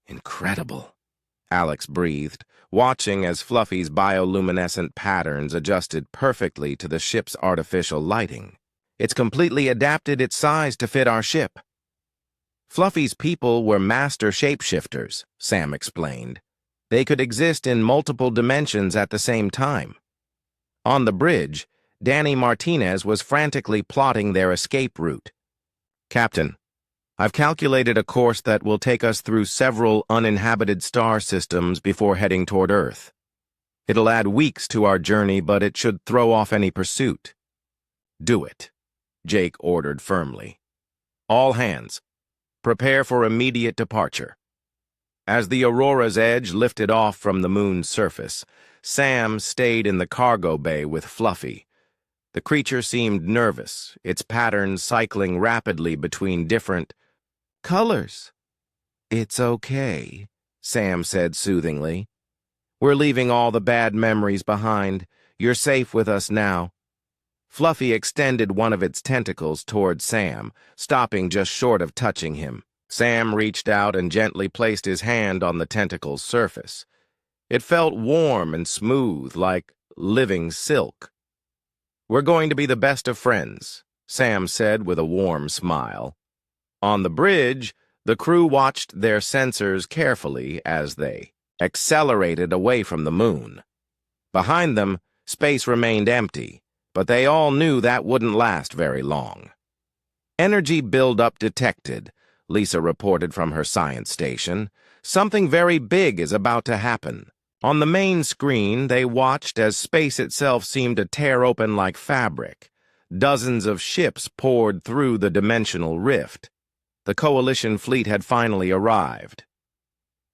Incredible, Alex breathed, watching as Fluffy's bioluminescent patterns adjusted perfectly to the ship's artificial lighting. It's completely adapted its size to fit our ship. Fluffy's people were master shapeshifters, Sam explained. They could exist in multiple dimensions at the same time. On the bridge, Danny Martinez was frantically plotting their escape route. Captain, I've calculated a course that will take us through several uninhabited star systems before heading toward Earth. It'll add weeks to our journey, but it should throw off any pursuit. Do it, Jake ordered firmly. All hands, prepare for immediate departure. As the Aurora's edge lifted off from the moon's surface, Sam stayed in the cargo bay with Fluffy. The creature seemed nervous, its patterns cycling rapidly between different colors. It's okay, Sam said soothingly. We're leaving all the bad memories behind. You're safe with us now. Fluffy extended one of its tentacles toward Sam, stopping just short of touching him. Sam reached out and gently placed his hand on the tentacle's surface. It felt warm and smooth, like living silk. We're going to be the best of friends, Sam said with a warm smile. On the bridge, the crew watched their sensors carefully as they accelerated away from the moon. Behind them, space remained empty, but they all knew that wouldn't last very long. Energy buildup detected, Lisa reported from her science station. Something very big is about to happen. On the main screen, they watched as space itself seemed to tear open like fabric. Dozens of ships poured through the dimensional rift. The Coalition fleet had finally arrived.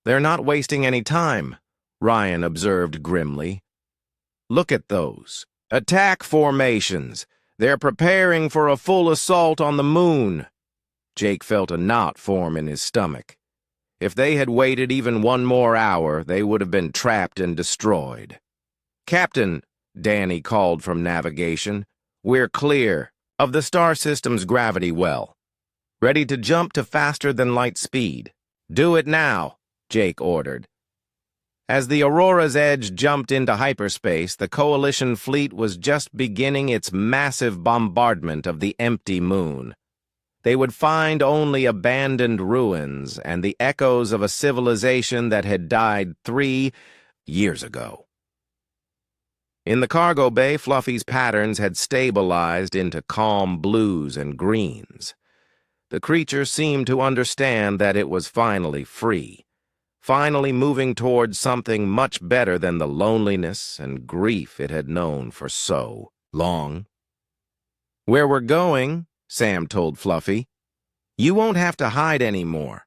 They're not wasting any time, Ryan observed grimly. Look at those. Attack formations. They're preparing for a full assault on the moon. Jake felt a knot form in his stomach. If they had waited even one more hour, they would have been trapped and destroyed. Captain, Danny called from navigation, we're clear of the star system's gravity well. Ready to jump to faster-than-light speed. Do it now, Jake ordered. As the Aurora's edge jumped into hyperspace, the Coalition fleet was just beginning its massive bombardment of the empty moon. They would find only abandoned ruins and the echoes of a civilization that had died 3 years ago. In the cargo bay, Fluffy's patterns had stabilized into calm blues and greens. The creature seemed to understand that it was finally free, finally moving towards something much better than the loneliness and grief it had known for so long. Where we're going, Sam told Fluffy, you won't have to hide anymore.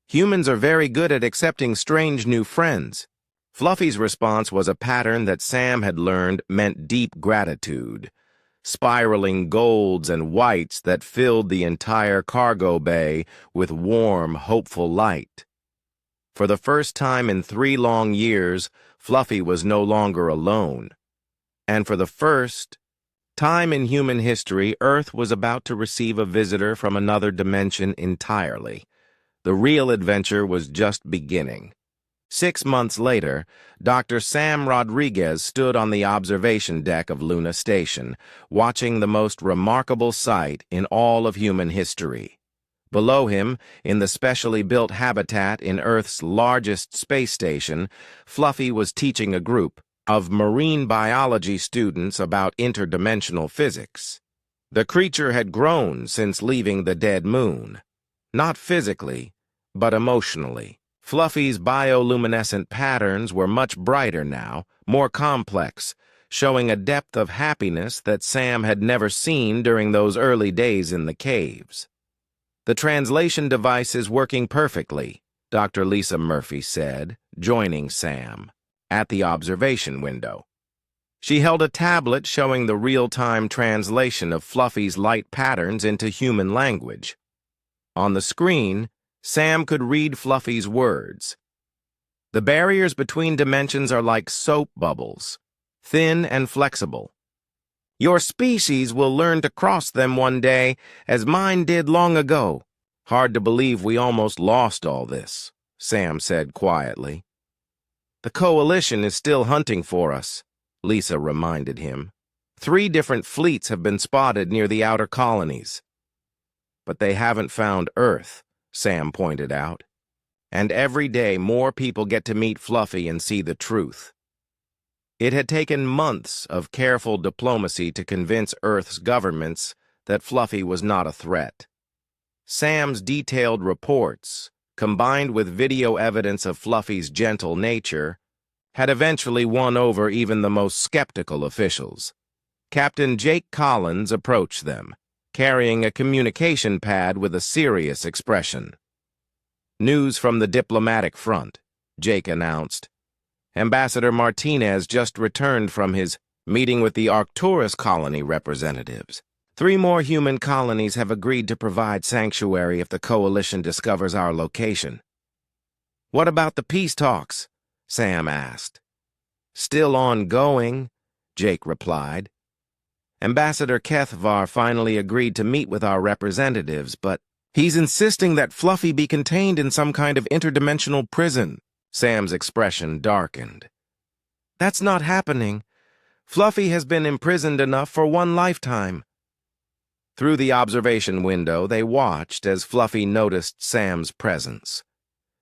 Humans are very good at accepting strange new friends. Fluffy's response was a pattern that Sam had learned meant deep gratitude, spiraling golds and whites that filled the entire cargo bay with warm, hopeful light. For the first time in 3 long years, Fluffy was no longer alone. And for the first time in human history, Earth was about to receive a visitor from another dimension entirely. The real adventure was just beginning. 6 months later, Dr. Sam Rodriguez stood on the observation deck of Luna Station, watching the most remarkable sight in all of human history. Below him, in the specially built habitat in Earth's largest space station, Fluffy was teaching a group of marine biology students about interdimensional physics. The creature had grown since leaving the dead moon, not physically, but emotionally. Fluffy's bioluminescent patterns were much brighter now, more complex, showing a depth of happiness that Sam had never seen during those early days in the caves. The translation device is working perfectly, Dr. Lisa Murphy said, joining Sam at the observation window. She held a tablet showing the real-time translation of Fluffy's light patterns into human language. On the screen, Sam could read Fluffy's words. The barriers between dimensions are like soap bubbles, thin and flexible. Your species will learn to cross them one day, as mine did long ago. Hard to believe we almost lost all this, Sam said quietly. The Coalition is still hunting for us, Lisa reminded him. 3 different fleets have been spotted near the outer colonies. But they haven't found Earth, Sam pointed out. And every day more people get to meet Fluffy and see the truth. It had taken months of careful diplomacy to convince Earth's governments that Fluffy was not a threat. Sam's detailed reports, combined with video evidence of Fluffy's gentle nature, had eventually won over even the most skeptical officials. Captain Jake Collins approached them, carrying a communication pad with a serious expression. "News from the diplomatic front," Jake announced. "Ambassador Martinez just returned from his meeting with the Arcturus colony representatives. 3 more human colonies have agreed to provide sanctuary if the Coalition discovers our location." "What about the peace talks?" Sam asked. "Still ongoing," Jake replied. "Ambassador Kethvar finally agreed to meet with our representatives, but he's insisting that Fluffy be contained in some kind of interdimensional prison." Sam's expression darkened. "That's not happening. Fluffy has been imprisoned enough for 1 lifetime." Through the observation window, they watched as Fluffy noticed Sam's presence.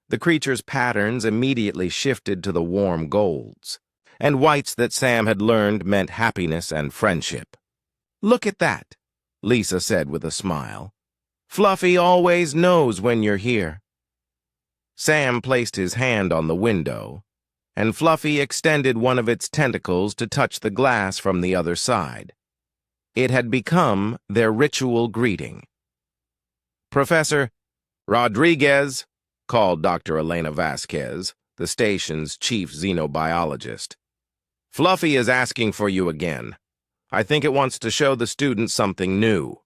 The creature's patterns immediately shifted to the warm golds, and whites that Sam had learned meant happiness and friendship. "Look at that," Lisa said with a smile. "Fluffy always knows when you're here." Sam placed his hand on the window, and Fluffy extended one of its tentacles to touch the glass from the other side. It had become their ritual greeting. "Professor Rodriguez," called Dr. Elena Vasquez, the station's chief xenobiologist. "Fluffy is asking for you again. I think it wants to show the students something new."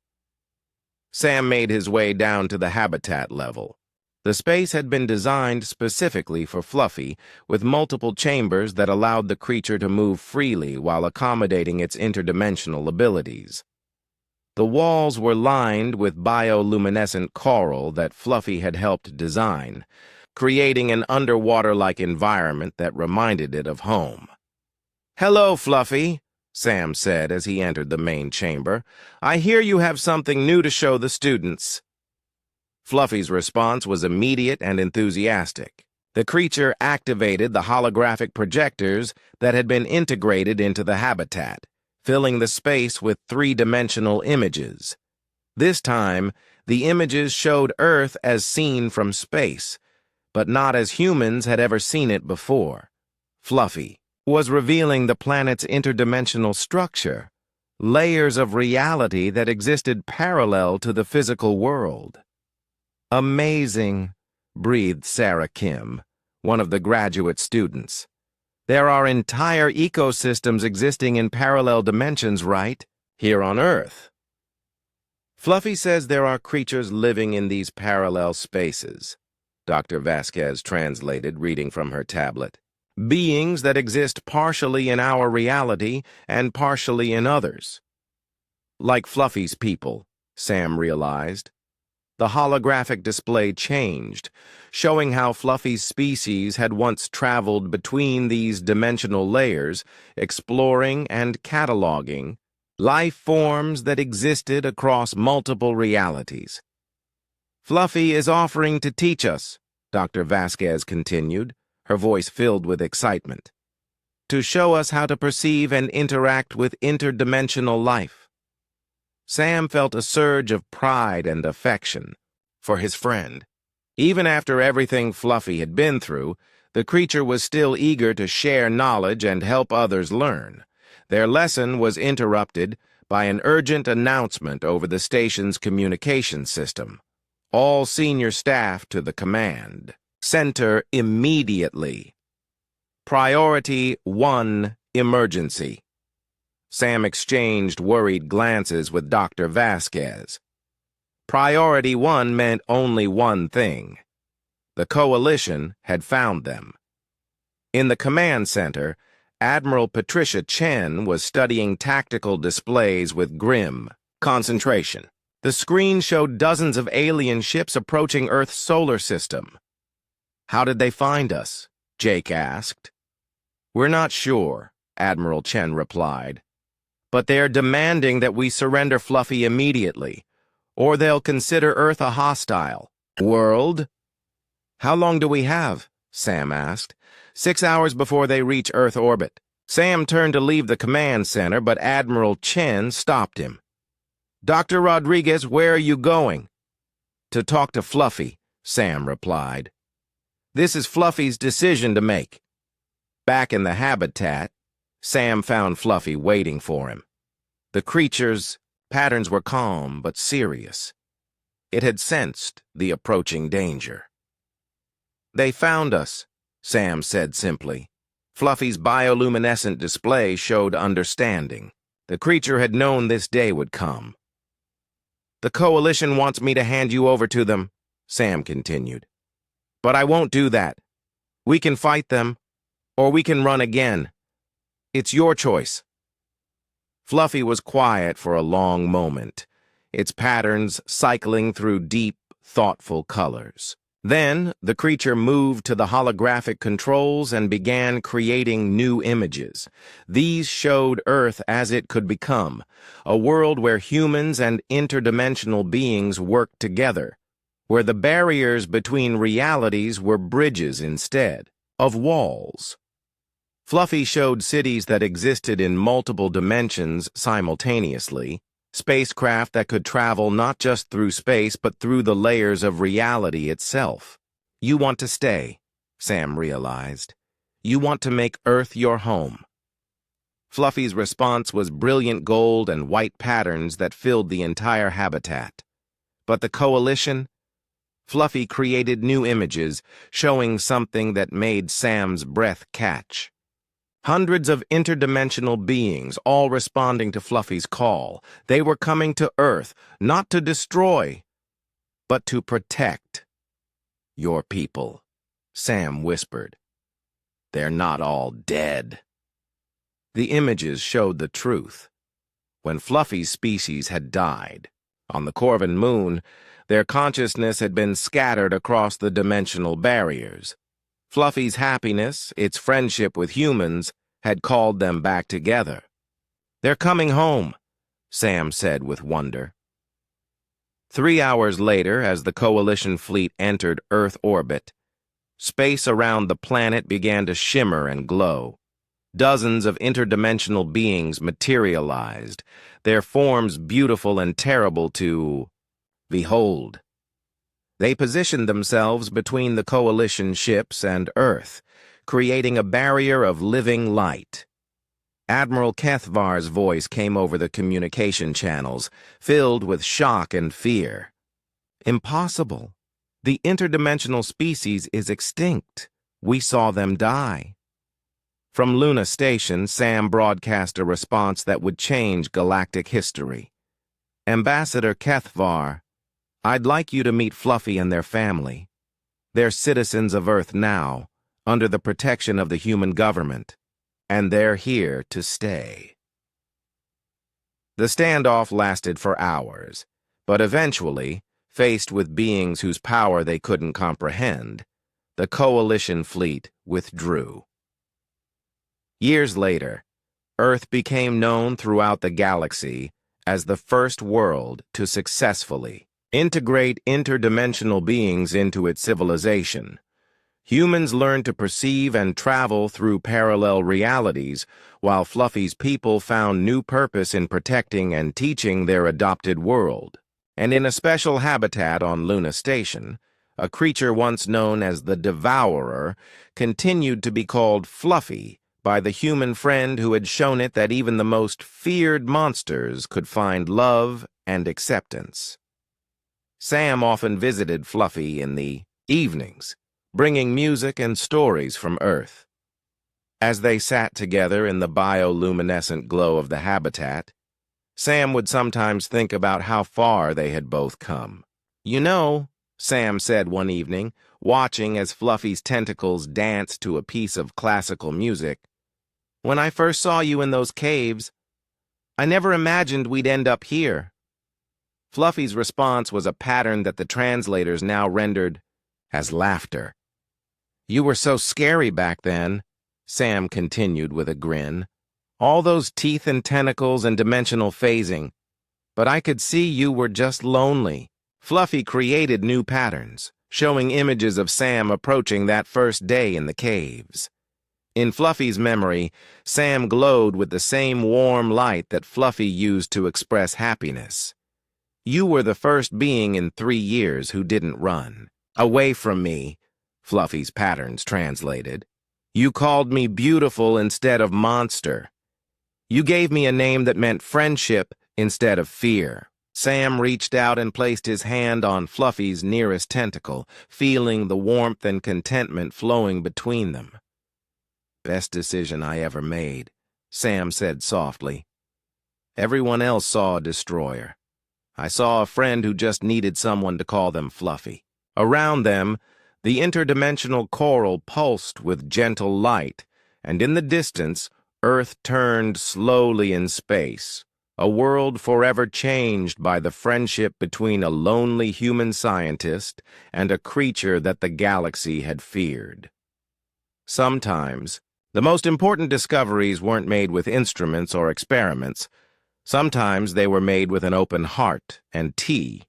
Sam made his way down to the habitat level. The space had been designed specifically for Fluffy, with multiple chambers that allowed the creature to move freely while accommodating its interdimensional abilities. The walls were lined with bioluminescent coral that Fluffy had helped design, creating an underwater-like environment that reminded it of home. "Hello, Fluffy," Sam said as he entered the main chamber. "I hear you have something new to show the students." Fluffy's response was immediate and enthusiastic. The creature activated the holographic projectors that had been integrated into the habitat, filling the space with 3-dimensional images. This time, the images showed Earth as seen from space, but not as humans had ever seen it before. Fluffy was revealing the planet's interdimensional structure, layers of reality that existed parallel to the physical world. "Amazing," breathed Sarah Kim, one of the graduate students. "There are entire ecosystems existing in parallel dimensions, right? Here on Earth." "Fluffy says there are creatures living in these parallel spaces," Dr. Vasquez translated, reading from her tablet. "Beings that exist partially in our reality and partially in others." Like Fluffy's people, Sam realized. The holographic display changed, showing how Fluffy's species had once traveled between these dimensional layers, exploring and cataloging life forms that existed across multiple realities. "Fluffy is offering to teach us," Dr. Vasquez continued, her voice filled with excitement, "to show us how to perceive and interact with interdimensional life." Sam felt a surge of pride and affection for his friend. Even after everything Fluffy had been through, the creature was still eager to share knowledge and help others learn. Their lesson was interrupted by an urgent announcement over the station's communication system. "All senior staff to the command center immediately. Priority 1 emergency." Sam exchanged worried glances with Dr. Vasquez. Priority 1 meant only one thing. The Coalition had found them. In the command center, Admiral Patricia Chen was studying tactical displays with grim concentration. The screen showed dozens of alien ships approaching Earth's solar system. "How did they find us?" Jake asked. "We're not sure," Admiral Chen replied. "But they're demanding that we surrender Fluffy immediately, or they'll consider Earth a hostile world." "How long do we have?" Sam asked. 6 hours before they reach Earth orbit." Sam turned to leave the command center, but Admiral Chen stopped him. "Dr. Rodriguez, where are you going?" "To talk to Fluffy," Sam replied. "This is Fluffy's decision to make." Back in the habitat, Sam found Fluffy waiting for him. The creature's patterns were calm but serious. It had sensed the approaching danger. "They found us," Sam said simply. Fluffy's bioluminescent display showed understanding. The creature had known this day would come. "The Coalition wants me to hand you over to them," Sam continued. "But I won't do that. We can fight them, or we can run again. It's your choice." Fluffy was quiet for a long moment, its patterns cycling through deep, thoughtful colors. Then, the creature moved to the holographic controls and began creating new images. These showed Earth as it could become, a world where humans and interdimensional beings worked together, where the barriers between realities were bridges instead of walls. Fluffy showed cities that existed in multiple dimensions simultaneously, spacecraft that could travel not just through space but through the layers of reality itself. "You want to stay," Sam realized. "You want to make Earth your home." Fluffy's response was brilliant gold and white patterns that filled the entire habitat. But the Coalition? Fluffy created new images, showing something that made Sam's breath catch. Hundreds of interdimensional beings, all responding to Fluffy's call. They were coming to Earth, not to destroy, but to protect. "Your people," Sam whispered. "They're not all dead." The images showed the truth. When Fluffy's species had died, on the Corvin moon, their consciousness had been scattered across the dimensional barriers. Fluffy's happiness, its friendship with humans, had called them back together. "They're coming home," Sam said with wonder. 3 hours later, as the Coalition fleet entered Earth orbit, space around the planet began to shimmer and glow. Dozens of interdimensional beings materialized, their forms beautiful and terrible to behold. They positioned themselves between the Coalition ships and Earth, creating a barrier of living light. Admiral Kethvar's voice came over the communication channels, filled with shock and fear. "Impossible. The interdimensional species is extinct. We saw them die." From Luna Station, Sam broadcast a response that would change galactic history. "Ambassador Kethvar, I'd like you to meet Fluffy and their family. They're citizens of Earth now, under the protection of the human government, and they're here to stay." The standoff lasted for hours, but eventually, faced with beings whose power they couldn't comprehend, the Coalition fleet withdrew. Years later, Earth became known throughout the galaxy as the first world to successfully integrate interdimensional beings into its civilization. Humans learned to perceive and travel through parallel realities, while Fluffy's people found new purpose in protecting and teaching their adopted world. And in a special habitat on Luna Station, a creature once known as the Devourer continued to be called Fluffy by the human friend who had shown it that even the most feared monsters could find love and acceptance. Sam often visited Fluffy in the evenings, bringing music and stories from Earth. As they sat together in the bioluminescent glow of the habitat, Sam would sometimes think about how far they had both come. "You know," Sam said one evening, watching as Fluffy's tentacles danced to a piece of classical music, When I first saw you in those caves, I never imagined we'd end up here." Fluffy's response was a pattern that the translators now rendered as laughter. "You were so scary back then," Sam continued with a grin. "All those teeth and tentacles and dimensional phasing. But I could see you were just lonely." Fluffy created new patterns, showing images of Sam approaching that first day in the caves. In Fluffy's memory, Sam glowed with the same warm light that Fluffy used to express happiness. "You were the first being in 3 years who didn't run away from me," Fluffy's patterns translated. "You called me beautiful instead of monster. You gave me a name that meant friendship instead of fear." Sam reached out and placed his hand on Fluffy's nearest tentacle, feeling the warmth and contentment flowing between them. "Best decision I ever made," Sam said softly. "Everyone else saw a destroyer. I saw a friend who just needed someone to call them Fluffy." Around them, the interdimensional coral pulsed with gentle light, and in the distance, Earth turned slowly in space, a world forever changed by the friendship between a lonely human scientist and a creature that the galaxy had feared. Sometimes, the most important discoveries weren't made with instruments or experiments. Sometimes they were made with an open heart and tea.